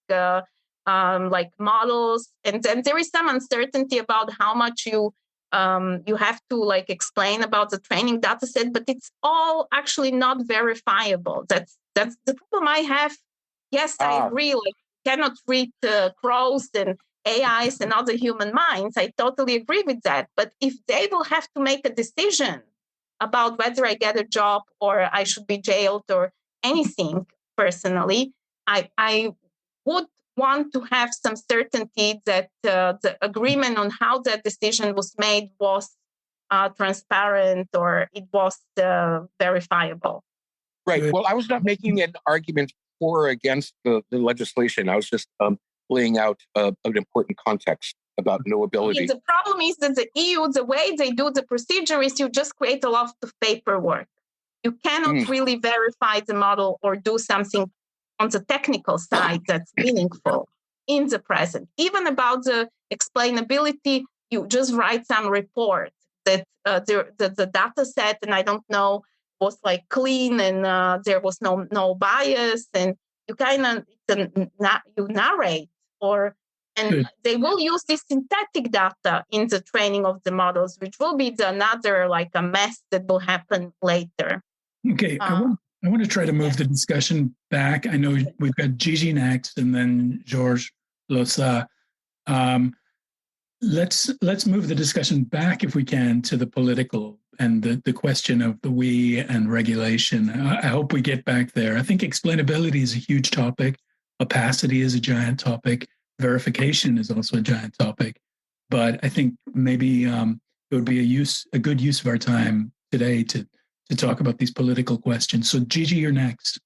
like models, and there is some uncertainty about how much you have to explain about the training data set, but it's all actually not verifiable. That's the problem I have. Yes, I agree. Cannot read crows and AIs and other human minds. I totally agree with that. But if they will have to make a decision about whether I get a job or I should be jailed or anything, personally, I would want to have some certainty that the agreement on how that decision was made was transparent or it was verifiable. Right. Well, I was not making an argument for or against the legislation. I was just laying out an important context about knowability. The problem is that the EU, the way they do the procedure is you just create a lot of paperwork. You cannot really verify the model or do something on the technical side that's meaningful in the present. Even about the explainability, you just write some report that the data set, and I don't know, was clean and there was no bias, and you kind of you narrate they will use this synthetic data in the training of the models, which will be another a mess that will happen later. Okay, I want to try to move the discussion back. I know we've got Gigi next, and then Georges Lossa. Let's move the discussion back, if we can, to the political and the question of the we and regulation. I hope we get back there. I think explainability is a huge topic. Opacity is a giant topic. Verification is also a giant topic. But I think maybe it would be a good use of our time today to talk about these political questions. So Gigi, you're next.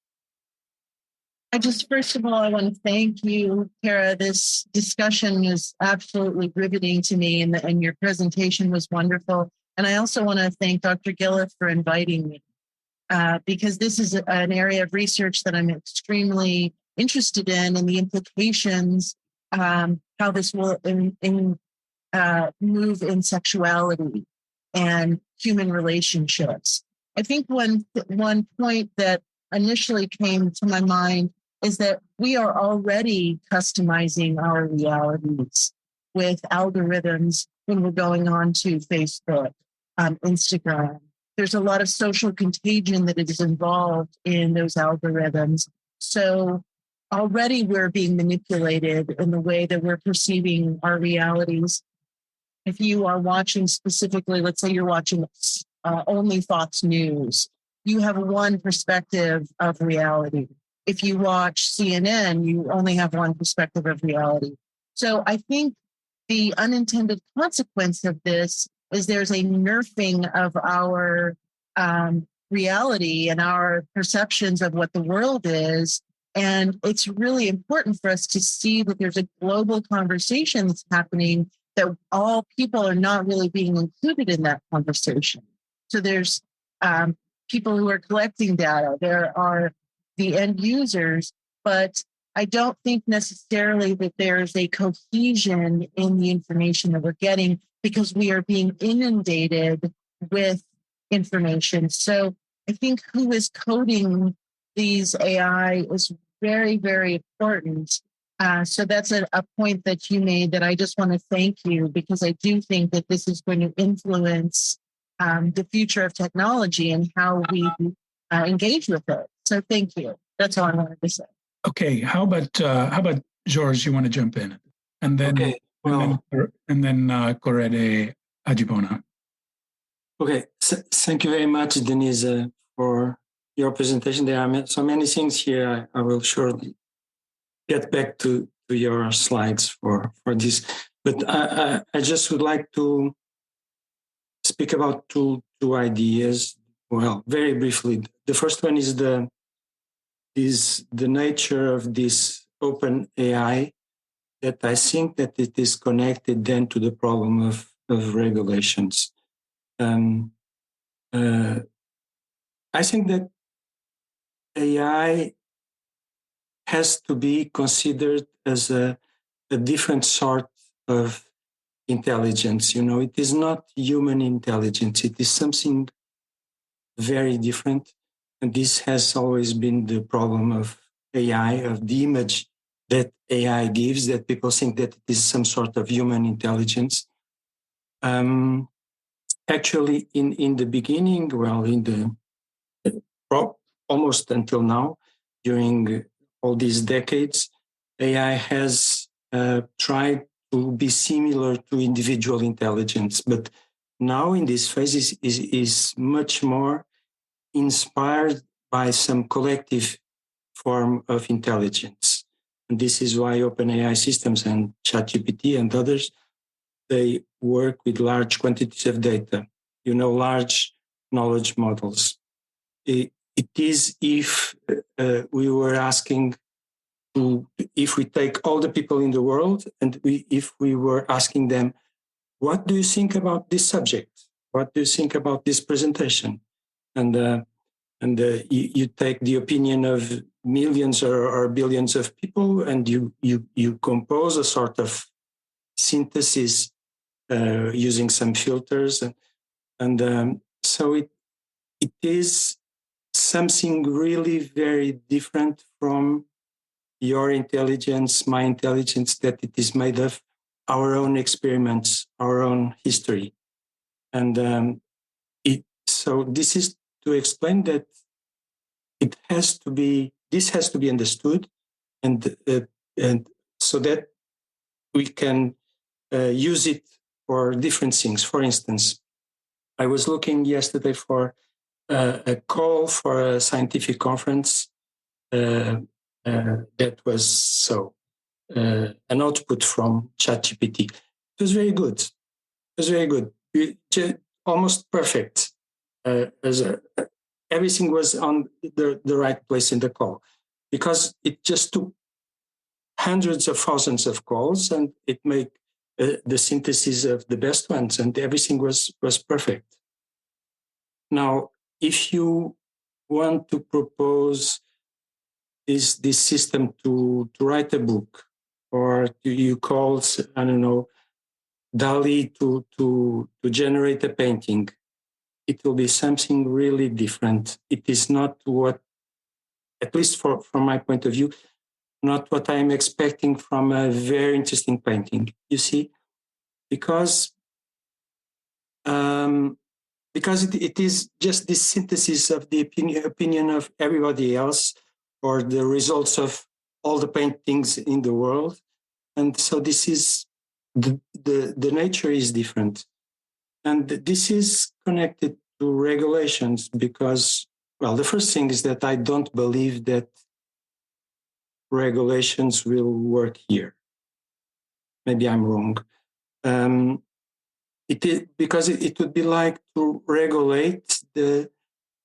First of all, I want to thank you, Kara. This discussion was absolutely riveting to me, and your presentation was wonderful. And I also want to thank Dr. Gillett for inviting me, because this is an area of research that I'm extremely interested in, and the implications, how this will move in sexuality and human relationships. I think one point that initially came to my mind is that we are already customizing our realities with algorithms when we're going on to Facebook, Instagram. There's a lot of social contagion that is involved in those algorithms. So already we're being manipulated in the way that we're perceiving our realities. If you are watching specifically, let's say you're watching only Fox News, you have one perspective of reality. If you watch CNN, you only have one perspective of reality. So I think the unintended consequence of this is there's a nerfing of our reality and our perceptions of what the world is. And it's really important for us to see that there's a global conversation that's happening, that all people are not really being included in that conversation. So there's people who are collecting data, there are the end users, but I don't think necessarily that there's a cohesion in the information that we're getting, because we are being inundated with information. So I think who is coding these AI is very, very important. So that's a point that you made that I just want to thank you, because I do think that this is going to influence the future of technology and how we engage with it. So thank you. That's all I wanted to say. Okay, how about George? You want to jump in, and then okay, well, and then Korede Ajibona. Okay, thank you very much, Denise, for your presentation. There are so many things here. I will surely get back to your slides for this, but I just would like to speak about two ideas. Well, very briefly. The first one is the nature of this open AI, that I think that it is connected then to the problem of regulations. I think that AI has to be considered as a different sort of intelligence. You know, it is not human intelligence. It is something very different. And this has always been the problem of AI, of the image that AI gives, that people think that it is some sort of human intelligence. Actually, in the beginning, well, almost until now, during all these decades, AI has tried to be similar to individual intelligence, but now in this phase is much more inspired by some collective form of intelligence. And this is why OpenAI systems and ChatGPT and others, they work with large quantities of data, large knowledge models. It is if we were asking if we take all the people in the world and if we were asking them, what do you think about this subject? What do you think about this presentation? And you take the opinion of millions or billions of people, and you compose a sort of synthesis using some filters, and so it is something really very different from your intelligence, my intelligence, that it is made of our own experiments, our own history. And so this is to explain that this has to be understood, and so that we can use it for different things. For instance, I was looking yesterday for a call for a scientific conference that was an output from ChatGPT. It was very good. It was very good. Almost perfect. Everything was on the right place in the call, because it just took hundreds of thousands of calls and it made the synthesis of the best ones, and everything was perfect. Now, if you want to propose this system to write a book, or you call, I don't know, DALI to generate a painting, it will be something really different. It is not what, at least from my point of view, not what I'm expecting from a very interesting painting, you see, because it is just this synthesis of the opinion of everybody else, or the results of all the paintings in the world. And so this is, the nature is different. And this is connected to regulations, because, well, the first thing is that I don't believe that regulations will work here. Maybe I'm wrong. Because it would be like to regulate the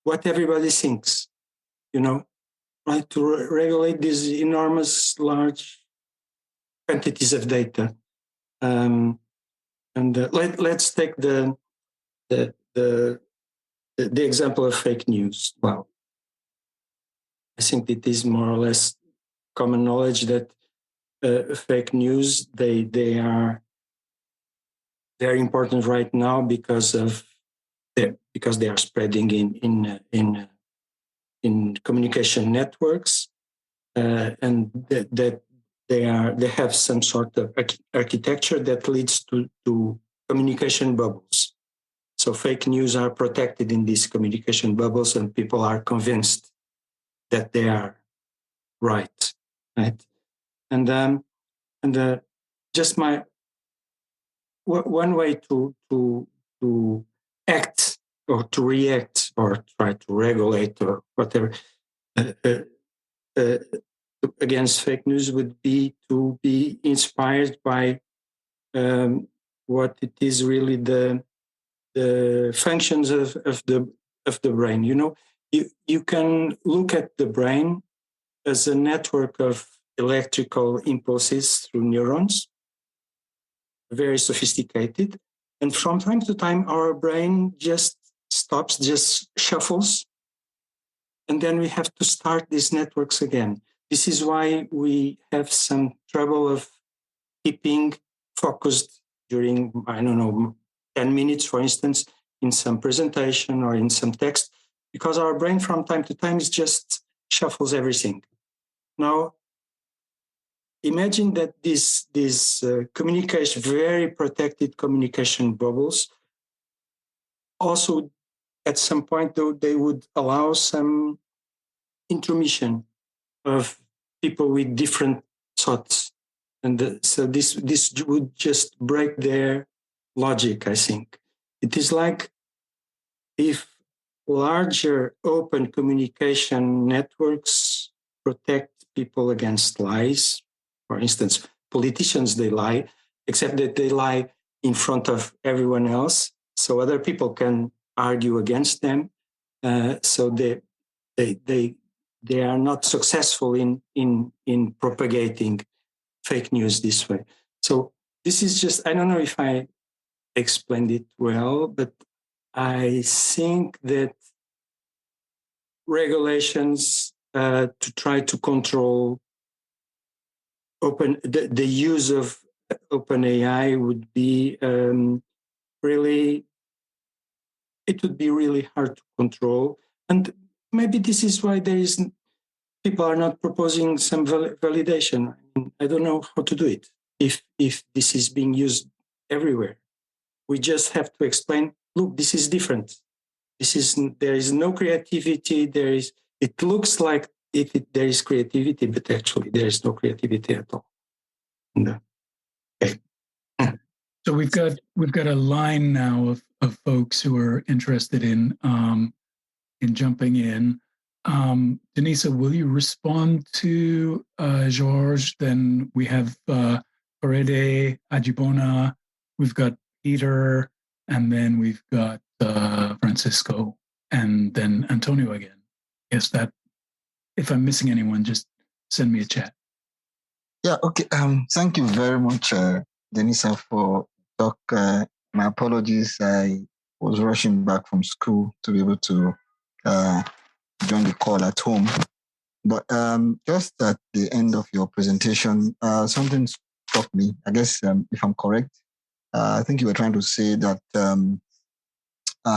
what everybody thinks, right? To regulate these enormous, large quantities of data. Let's take the example of fake news. Well, I think it is more or less common knowledge that fake news they are very important right now because they are spreading in communication networks, and that they have some sort of architecture that leads to communication bubbles. So fake news are protected in these communication bubbles, and people are convinced that they are right? And just one way to act or to react or try to regulate or whatever against fake news would be to be inspired by what it is really the functions of the brain. You can look at the brain as a network of electrical impulses through neurons, very sophisticated. And from time to time, our brain just stops, just shuffles. And then we have to start these networks again. This is why we have some trouble of keeping focused during, 10 minutes, for instance, in some presentation or in some text, because our brain from time to time just shuffles everything. Now, imagine that these communication, very protected communication bubbles, also at some point, though, they would allow some intermission of people with different thoughts. And so this would just break their logic, I think. It is like if larger open communication networks protect people against lies. For instance, politicians, they lie, except that they lie in front of everyone else, so other people can argue against them. So they are not successful in propagating fake news this way. So this is just, I don't know if I explained it well, but I think that regulations to try to control the use of open AI would be really, it would be really hard to control. And maybe this is why people are not proposing some validation. I don't know how to do it if this is being used everywhere. We just have to explain, look, this is different. There is no creativity. It looks like there is creativity, but actually there is no creativity at all. No. So we've got a line now of folks who are interested in jumping in. Denisa, will you respond to George? Then we have Parede, Ajibona, we've got Peter, and then we've got Francisco, and then Antonio again. Yes, that if I'm missing anyone, just send me a chat. Yeah, okay. Thank you very much, Denisa, for talk. My apologies. I was rushing back from school to be able to join the call at home. But just at the end of your presentation, something struck me. I guess if I'm correct, I think you were trying to say that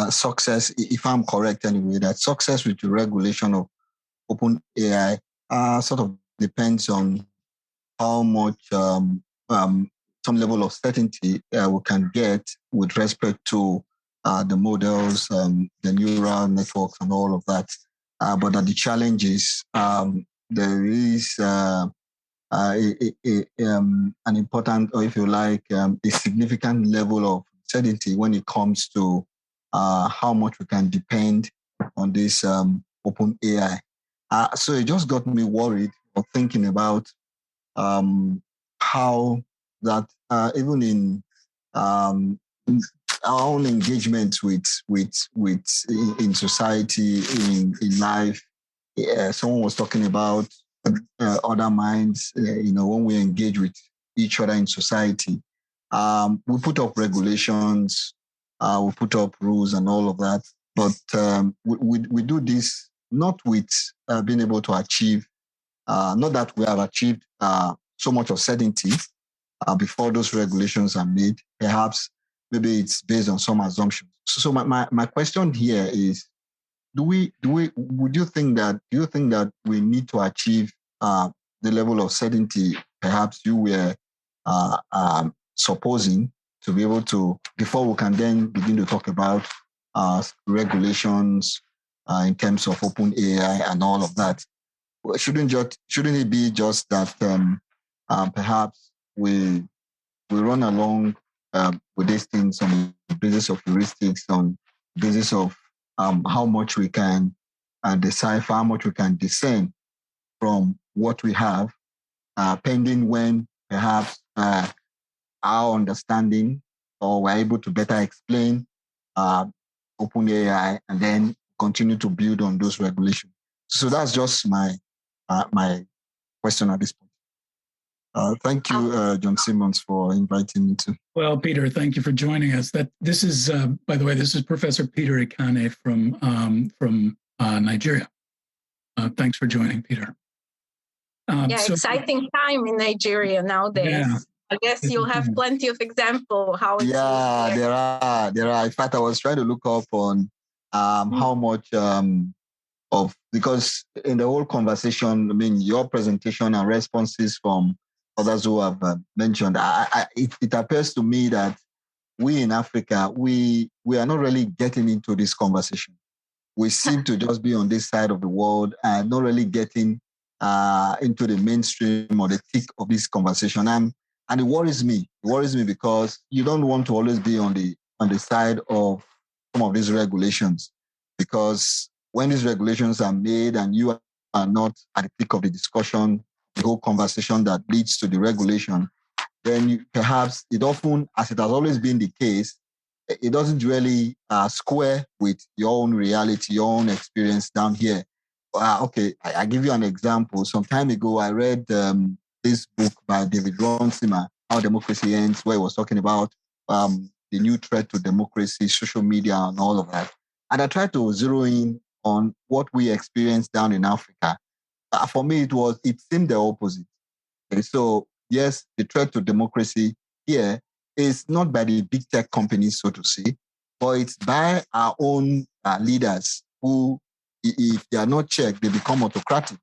success, if I'm correct anyway, that success with the regulation of open AI sort of depends on how much some level of certainty we can get with respect to the models, the neural networks, and all of that. But that the challenge is there is an important, or if you like, a significant level of certainty when it comes to how much we can depend on this open AI. So it just got me worried or thinking about how that even in our own engagement with in society, in life. Someone was talking about other minds. When we engage with each other in society, we put up regulations, we put up rules and all of that. But we do this not with being able to achieve, not that we have achieved so much of certainty before those regulations are made. Perhaps maybe it's based on some assumptions. So my question here is, do you think that we need to achieve the level of certainty perhaps you were supposing to be able to, before we can then begin to talk about regulations in terms of open AI and all of that? Shouldn't it be just that perhaps we run along with these things on the basis of heuristics, on the basis of how much we can decipher, how much we can discern from what we have, pending when perhaps our understanding, or we're able to better explain open AI and then continue to build on those regulations. So that's just my question at this point. Thank you, John Simmons, for inviting me to. Well, Peter, thank you for joining us. This is, by the way, this is Professor Peter Ikane from Nigeria. Thanks for joining, Peter. Exciting time in Nigeria nowadays. Yeah. I guess you'll have plenty of examples how it's there are. In fact, I was trying to look up on how much because in the whole conversation, I mean, your presentation and responses from others who have mentioned, it appears to me that we in Africa, we are not really getting into this conversation. We seem to just be on this side of the world and not really getting into the mainstream or the thick of this conversation. And it worries me. It worries me because you don't want to always be on the side of some of these regulations, because when these regulations are made and you are not at the peak of the discussion, the whole conversation that leads to the regulation, then perhaps it often, as it has always been the case, it doesn't really square with your own reality, your own experience down here. I give you an example. Some time ago, I read this book by David Runciman, How Democracy Ends, where he was talking about the new threat to democracy, social media, and all of that. And I tried to zero in on what we experienced down in Africa. For me, it seemed the opposite. Okay, so yes, the threat to democracy here is not by the big tech companies, so to say, but it's by our own leaders who, if they are not checked, they become autocratic.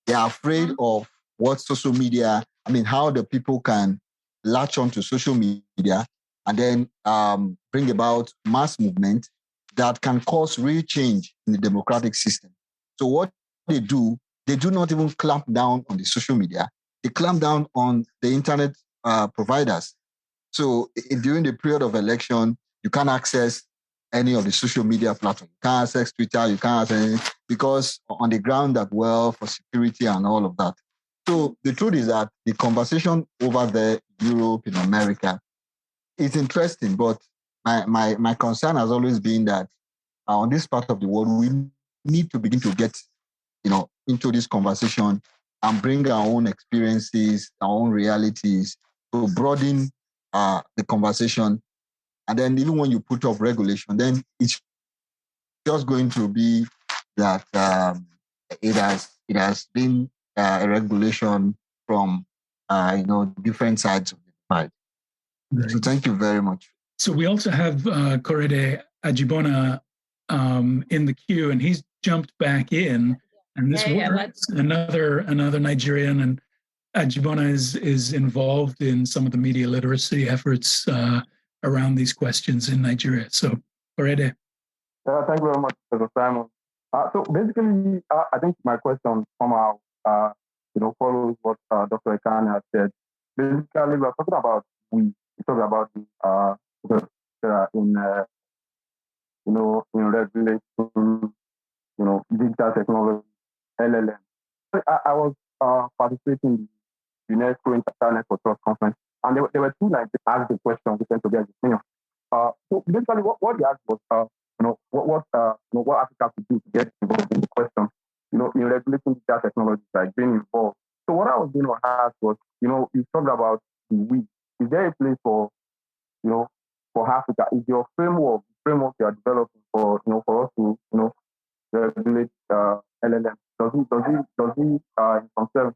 They are afraid of what social media, how the people can latch onto social media and then bring about mass movement that can cause real change in the democratic system. So what they do not even clamp down on the social media. They clamp down on the internet providers. So during the period of election, you can't access any of the social media platforms. You can't access Twitter, you can't access anything, because on the ground that for security and all of that. So the truth is that the conversation over there, Europe, in America, is interesting, but my concern has always been that on this part of the world, we need to begin to get into this conversation and bring our own experiences, our own realities to broaden the conversation. And then even when you put up regulation, then it's just going to be that it has been a regulation from different sides of the divide. Right. So thank you very much. So we also have Korede Ajibona in the queue, and he's jumped back in. And this works. Another Nigerian, and Ajibona is involved in some of the media literacy efforts around these questions in Nigeria. So, Korede. Thank you very much, Professor Simon. So basically, I think my question somehow, follows what Dr. Ikane has said. Basically, we're talking about we talk about in regulating, digital technology, LLM. I was participating in the UNESCO Internet for Trust conference, and there were two lines that asked the question, we tend to get the opinion. So basically, what they asked was, what Africa could do to get involved in the question, in regulating data technologies, like being involved. So what I was going to ask was, you talked about the we. Is there a place for, for Africa? Is your framework you are developing for us to, regulate LLM? Does he in some sense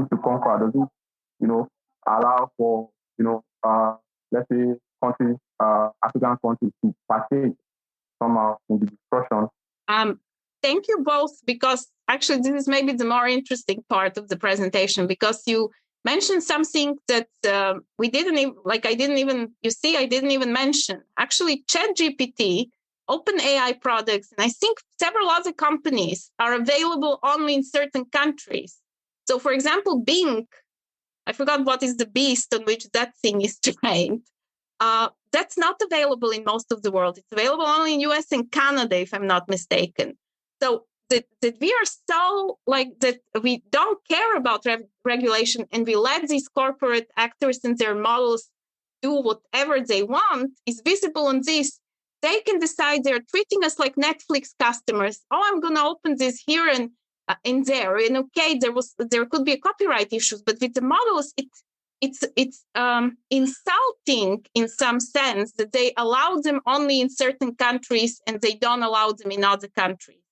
to conquer? Does he, allow for, let's say countries, African countries to partake somehow in the discussion? Thank you both, because actually this is maybe the more interesting part of the presentation, because you mentioned something that I didn't even mention. Actually, ChatGPT, OpenAI products, and I think several other companies are available only in certain countries. So, for example, Bing, I forgot what is the beast on which that thing is trained. That's not available in most of the world. It's available only in US and Canada, if I'm not mistaken. So that we are so that we don't care about regulation, and we let these corporate actors and their models do whatever they want is visible on this. They can decide they're treating us like Netflix customers. Oh, I'm going to open this here and in there. And okay, there could be a copyright issues, but with the models, it's insulting in some sense that they allow them only in certain countries and they don't allow them in other countries.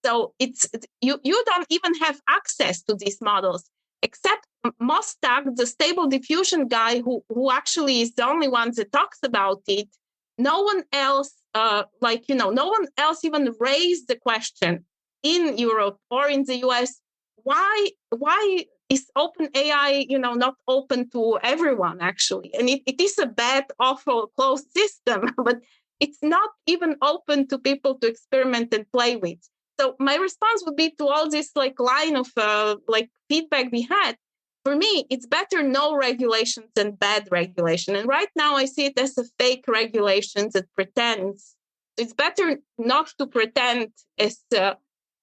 So you don't even have access to these models, except Mostak, the stable diffusion guy, who actually is the only one that talks about it. No one else, no one else even raised the question in Europe or in the US. Why is OpenAI, not open to everyone, actually? And it is a bad, awful, closed system, but it's not even open to people to experiment and play with. So my response would be to all this line of feedback we had. For me, it's better no regulations than bad regulation. And right now I see it as a fake regulation that pretends. It's better not to pretend, as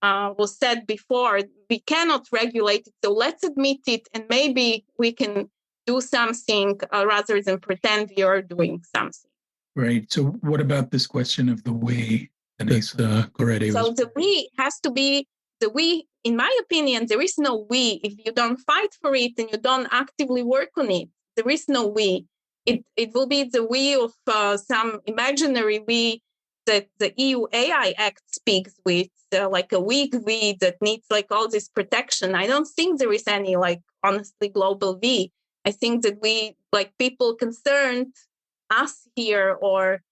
was said before. We cannot regulate it. So let's admit it, and maybe we can do something rather than pretend we are doing something. Right. So what about this question of the we? Denisa Kera. So the we has to be the we. In my opinion, there is no we if you don't fight for it and you don't actively work on it. There is no we. It will be the we of some imaginary we that the EU AI Act speaks with, like a weak we that needs all this protection. I don't think there is any honestly global we. I think that we, people concerned, us here, or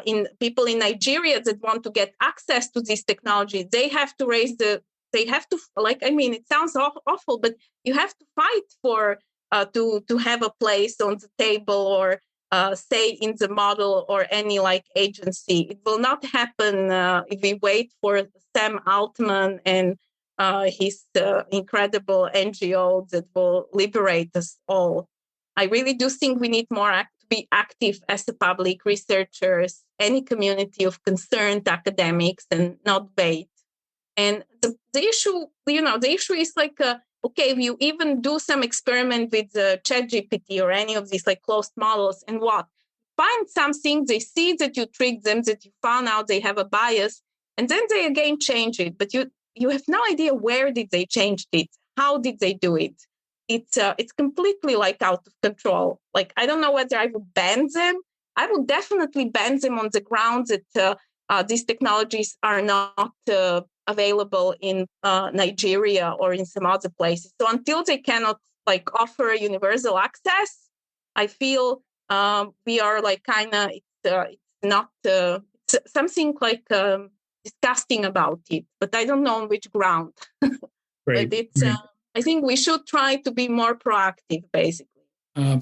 in people in Nigeria that want to get access to this technology, they have to it sounds awful, but you have to fight for to have a place on the table or say in the model or any agency. It will not happen if we wait for Sam Altman and his incredible NGO that will liberate us all. I really do think we need more be active as a public researchers, any community of concerned academics, and not bait. And the issue, the issue is okay, if you even do some experiment with ChatGPT or any of these closed models, and find something, they see that you tricked them, that you found out they have a bias, and then they again change it. But you have no idea where did they change it, how did they do it. It's completely out of control. I don't know whether I would ban them. I would definitely ban them on the grounds that these technologies are not available in Nigeria or in some other places. So until they cannot offer universal access, I feel we are it's not it's something disgusting about it. But I don't know on which ground. Right. But it's. I think we should try to be more proactive, basically.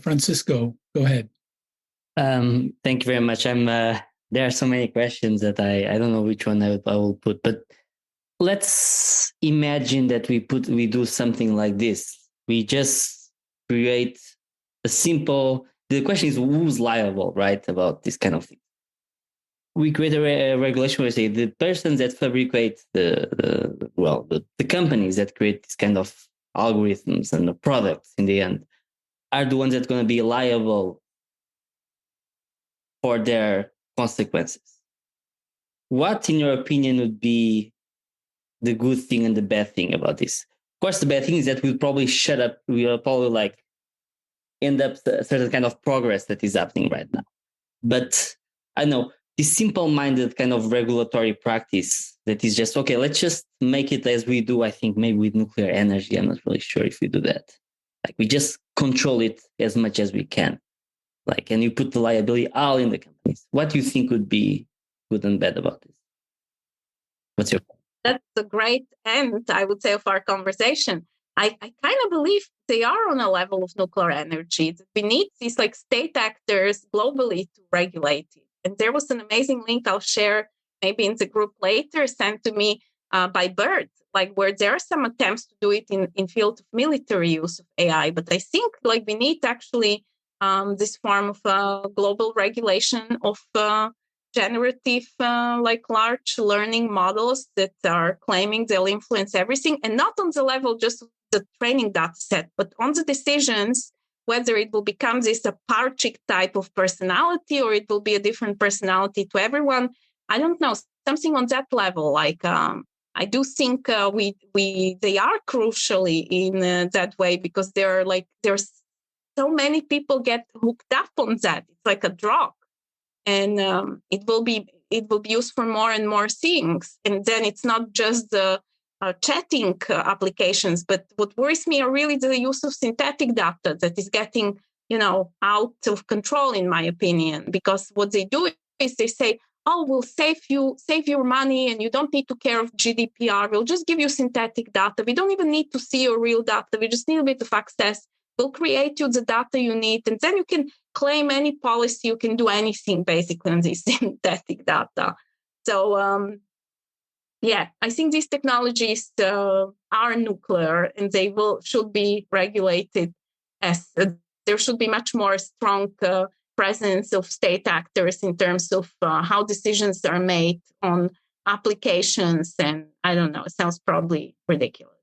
Francisco, go ahead. Thank you very much. There are so many questions that I don't know which one I will put, but let's imagine that we do something like this. We just create a simple. The question is who's liable, right? About this kind of thing. We create a regulation where we say the persons that fabricate the companies that create this kind of algorithms and the products in the end are the ones that are going to be liable for their consequences. What, in your opinion, would be the good thing and the bad thing about this? Of course, the bad thing is that we'll probably shut up. We'll probably end up a certain kind of progress that is happening right now. But I know this simple-minded kind of regulatory practice that is just, okay, let's just make it as we do, I think maybe with nuclear energy. I'm not really sure if we do that. We just control it as much as we can. And you put the liability all in the companies. What do you think would be good and bad about this? What's your point? That's a great end, I would say, of our conversation. I kind of believe they are on a level of nuclear energy. We need these state actors globally to regulate it. And there was an amazing link I'll share maybe in the group later, sent to me by Bird, where there are some attempts to do it in field of military use of AI. But I think we need actually this form of global regulation of generative, large learning models that are claiming they'll influence everything, and not on the level just of the training data set, but on the decisions, whether it will become this a Parchik type of personality or it will be a different personality to everyone. I don't know, something on that level. I do think they are crucially in that way, because there's so many people get hooked up on that. It's like a drug. And it will be used for more and more things. And then it's not just the chatting applications, but what worries me are really the use of synthetic data that is getting, out of control, in my opinion. Because what they do is they say, "Oh, we'll save your money, and you don't need to care of GDPR. We'll just give you synthetic data. We don't even need to see your real data. We just need a bit of access. We'll create you the data you need, and then you can claim any policy. You can do anything basically on this synthetic data." So, I think these technologies are nuclear, and they should be regulated. As there should be much more strong presence of state actors in terms of how decisions are made on applications. And I don't know, it sounds probably ridiculous.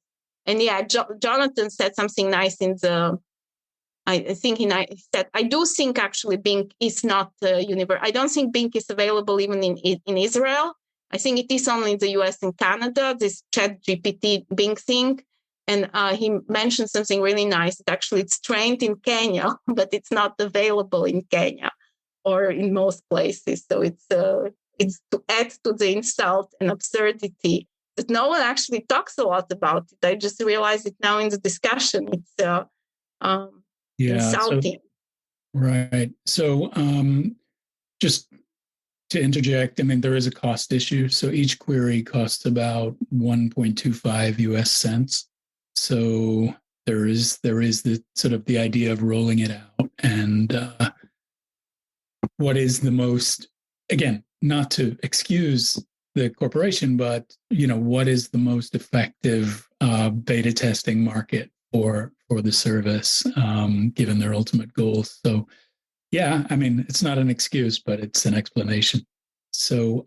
And Jonathan said something nice in the. I think he said, I do think actually Bing is not universal. I don't think Bing is available even in Israel. I think it is only in the US and Canada, this ChatGPT Bing thing. And he mentioned something really nice. Actually, it's trained in Kenya, but it's not available in Kenya or in most places. So it's to add to the insult and absurdity that no one actually talks a lot about it. I just realized it now in the discussion. It's insulting. Right. So just to interject, there is a cost issue. So each query costs about 1.25 US cents. So there is the sort of the idea of rolling it out. And what is the most, again, not to excuse the corporation, but what is the most effective beta testing market for the service, given their ultimate goals? So, it's not an excuse, but it's an explanation. So,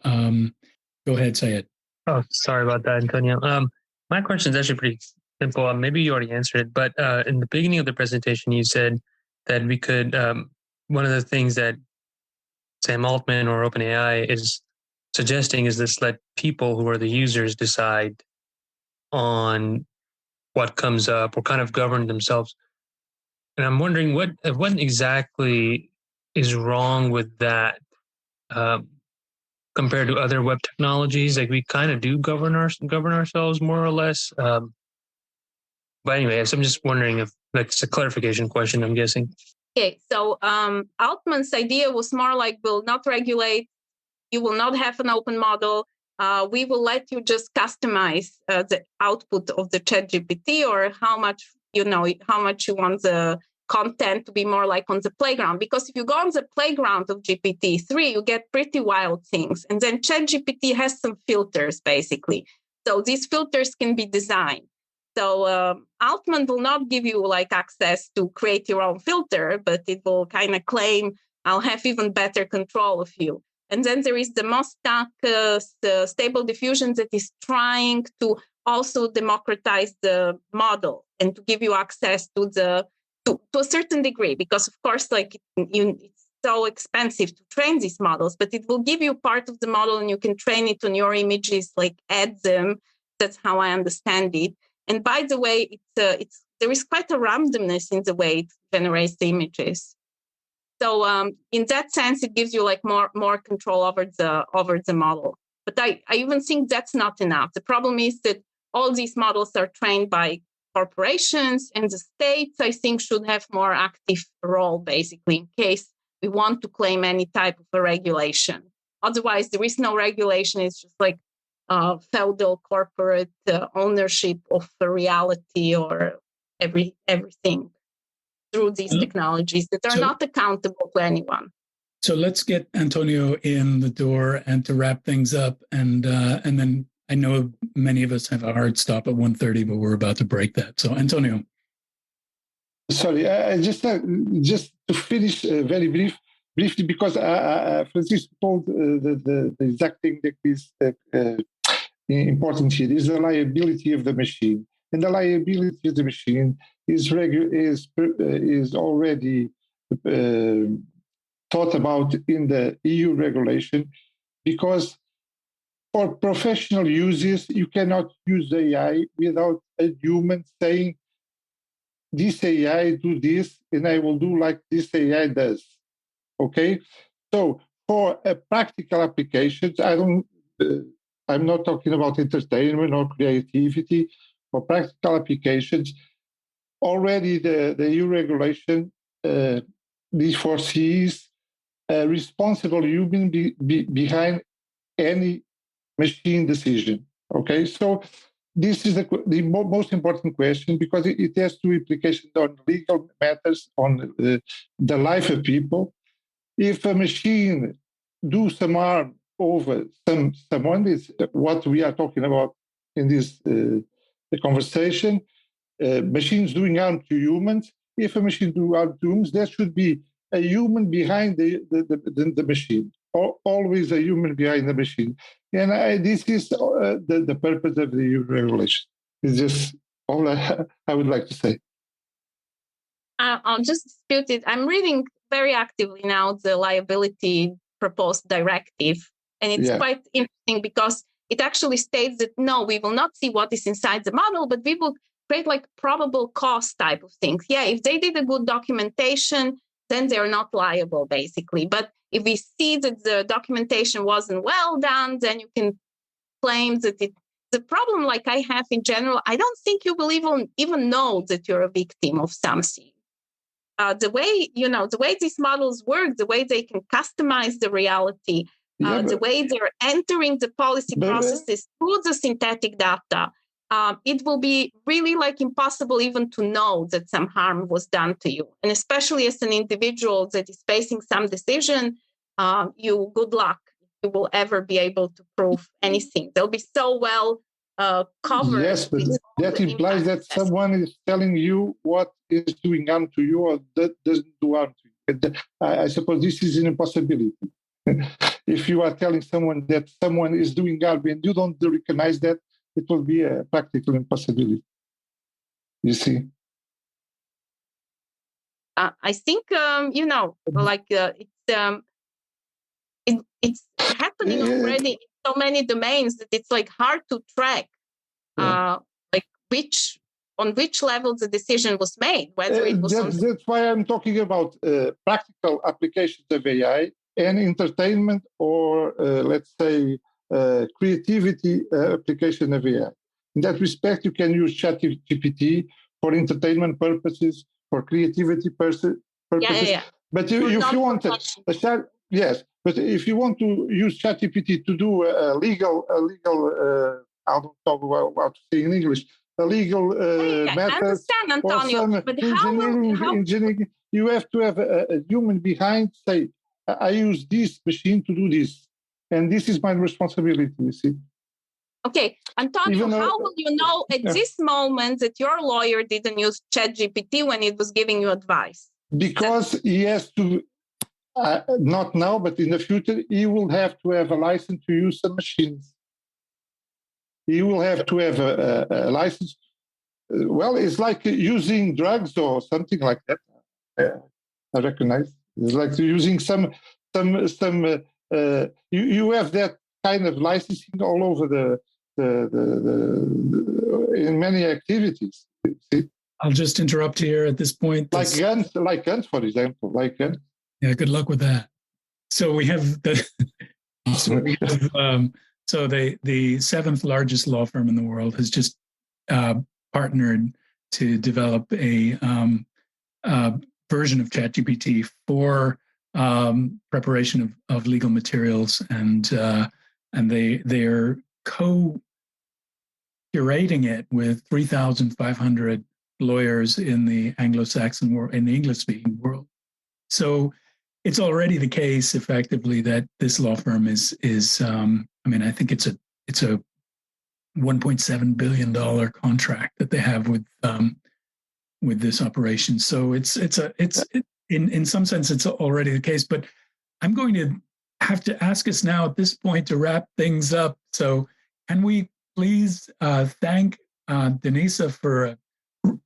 go ahead, Syed. Oh, sorry about that, Antonio. My question is actually pretty simple. Maybe you already answered it, but in the beginning of the presentation, you said that we could. One of the things that Sam Altman or OpenAI is suggesting is this: let people who are the users decide on what comes up or kind of govern themselves. And I'm wondering what exactly is wrong with that compared to other web technologies. We kind of do govern ourselves more or less. But anyway, so I'm just wondering if it's a clarification question, I'm guessing. Okay, so Altman's idea was more we'll not regulate. You will not have an open model. We will let you just customize the output of the ChatGPT, or how much you want the content to be more like on the playground. Because if you go on the playground of GPT-3, you get pretty wild things. And then ChatGPT has some filters, basically. So these filters can be designed. So Altman will not give you access to create your own filter, but it will kind of claim, I'll have even better control of you. And then there is the Mostak stable diffusion that is trying to also democratize the model and to give you access to a certain degree, because of course, it's so expensive to train these models, but it will give you part of the model and you can train it on your images, like add them. That's how I understand it. And by the way, there is quite a randomness in the way it generates the images. So in that sense, it gives you like more control over the model. But I even think that's not enough. The problem is that all these models are trained by corporations, and the states, I think, should have more active role, basically, in case we want to claim any type of a regulation. Otherwise, there is no regulation. It's just like feudal corporate ownership of the reality or everything through these technologies that are not accountable to anyone. So let's get Antonio in the door and to wrap things up, and then I know many of us have a hard stop at 1:30, but we're about to break that. So Antonio. Sorry, just to finish very briefly, because Francisco told the exact thing that is important here is the liability of the machine, and the liability of the machine is already thought about in the EU regulation, because for professional uses, you cannot use AI without a human saying, this AI do this, and I will do like this AI does. Okay? So for practical applications, I'm not talking about entertainment or creativity. For practical applications, already the EU regulation foresees a responsible human behind any machine decision. Okay, so this is the most important question, because it has two implications on legal matters, on the life of people. If a machine do some harm over someone, is what we are talking about in this the conversation. Machines doing harm to humans. If a machine do harm to humans, there should be a human behind the machine. Always a human behind the machine. And this is the purpose of the EU regulation. It's just all I would like to say. I'll just dispute it. I'm reading very actively now the liability proposed directive. And it's quite interesting because it actually states that, no, we will not see what is inside the model, but we will create like probable cause type of things. Yeah, if they did a good documentation, then they're not liable, basically. But if we see that the documentation wasn't well done, then you can claim that the problem, like I have in general, I don't think you will even know that you're a victim of something. The way these models work, the way they can customize the reality, the way they're entering the policy processes through the synthetic data, it will be really like impossible even to know that some harm was done to you. And especially as an individual that is facing some decision, good luck if you will ever be able to prove anything. They'll be so well covered. Yes, but that implies that someone is telling you what is doing harm to you or that doesn't do harm to you. I suppose this is an impossibility. If you are telling someone that someone is doing harm and you don't recognize that, it will be a practical impossibility. You see? I think, it's happening already in so many domains that it's like hard to track on which level the decision was made, whether it was that's why I'm talking about practical applications of AI and entertainment, or let's say creativity application of AI. In that respect, you can use ChatGPT for entertainment purposes, for creativity purposes. Yeah. But if you want but if you want to use ChatGPT to do a legal, I don't know how to say in English, a legal method, I understand, Antonio, but engineering, you have to have a human behind say, I use this machine to do this, and this is my responsibility, you see. Okay, Antonio, how will you know at this moment that your lawyer didn't use ChatGPT when it was giving you advice? Because he has to, not now, but in the future, he will have to have a license to use some machines. He will have to have a license. Well, it's like using drugs or something like that. I recognize. It's like using some. You have that kind of licensing all over in many activities. See? I'll just interrupt here at this point. Like guns, for example, like guns. Yeah, good luck with that. So we have the the seventh largest law firm in the world has just partnered to develop a version of ChatGPT for preparation of legal materials, and they are co-curating it with 3,500 lawyers in the Anglo-Saxon world, in the English-speaking world. So it's already the case, effectively, that this law firm is. I mean, I think it's a $1.7 billion contract that they have with this operation. So it's in some sense it's already the case. But I'm going to have to ask us now at this point to wrap things up. So can we please thank Denisa for an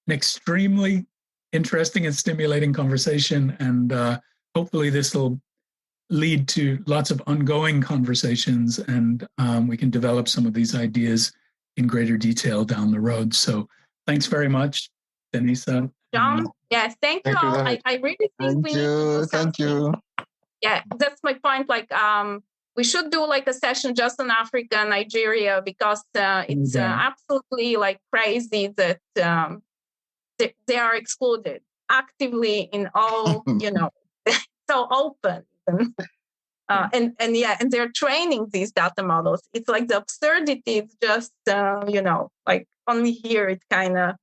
extremely interesting and stimulating conversation, and hopefully this will lead to lots of ongoing conversations, and we can develop some of these ideas in greater detail down the road. So thanks very much, Denisa. John, yes, thank you all. I really think we need to do Thank you. Yeah, that's my point. Like, we should do like a session just on Africa and Nigeria, because it's absolutely like crazy that they are excluded actively in all, so open. And they're training these data models. It's like the absurdity is just, like only here it kind of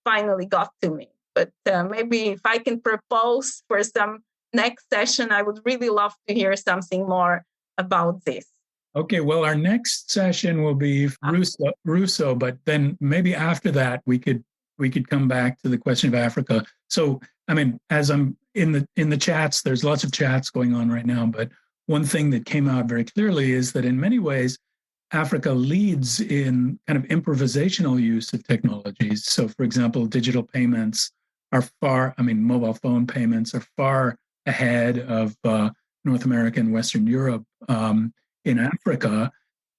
finally got to me. But maybe if I can propose for some next session, I would really love to hear something more about this. Okay, well, our next session will be Russo, but then maybe after that we could come back to the question of Africa. So, I mean, as I'm in the chats, there's lots of chats going on right now, but one thing that came out very clearly is that in many ways, Africa leads in kind of improvisational use of technologies. So, for example, digital payments mobile phone payments are far ahead of North America and Western Europe in Africa.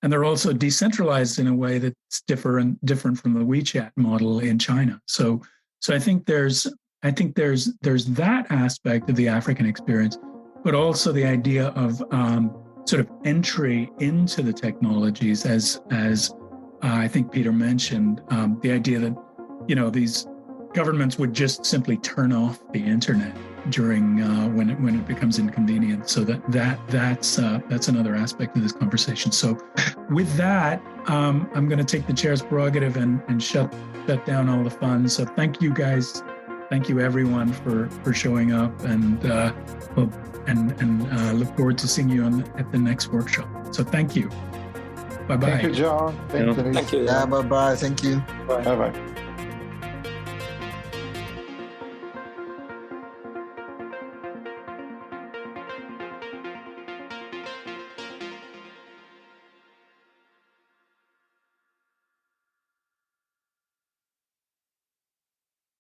And they're also decentralized in a way that's different from the WeChat model in China. So I think there's that aspect of the African experience, but also the idea of sort of entry into the technologies, as I think Peter mentioned, the idea that these governments would just simply turn off the internet during when it becomes inconvenient. So that's another aspect of this conversation. So with that, I'm going to take the chair's prerogative and shut down all the fun. So thank you guys. Thank you everyone for showing up, and look forward to seeing you at the next workshop. So thank you. Bye-bye. Thank you, John. Thank you. Yeah, bye-bye. Thank you. Bye-bye.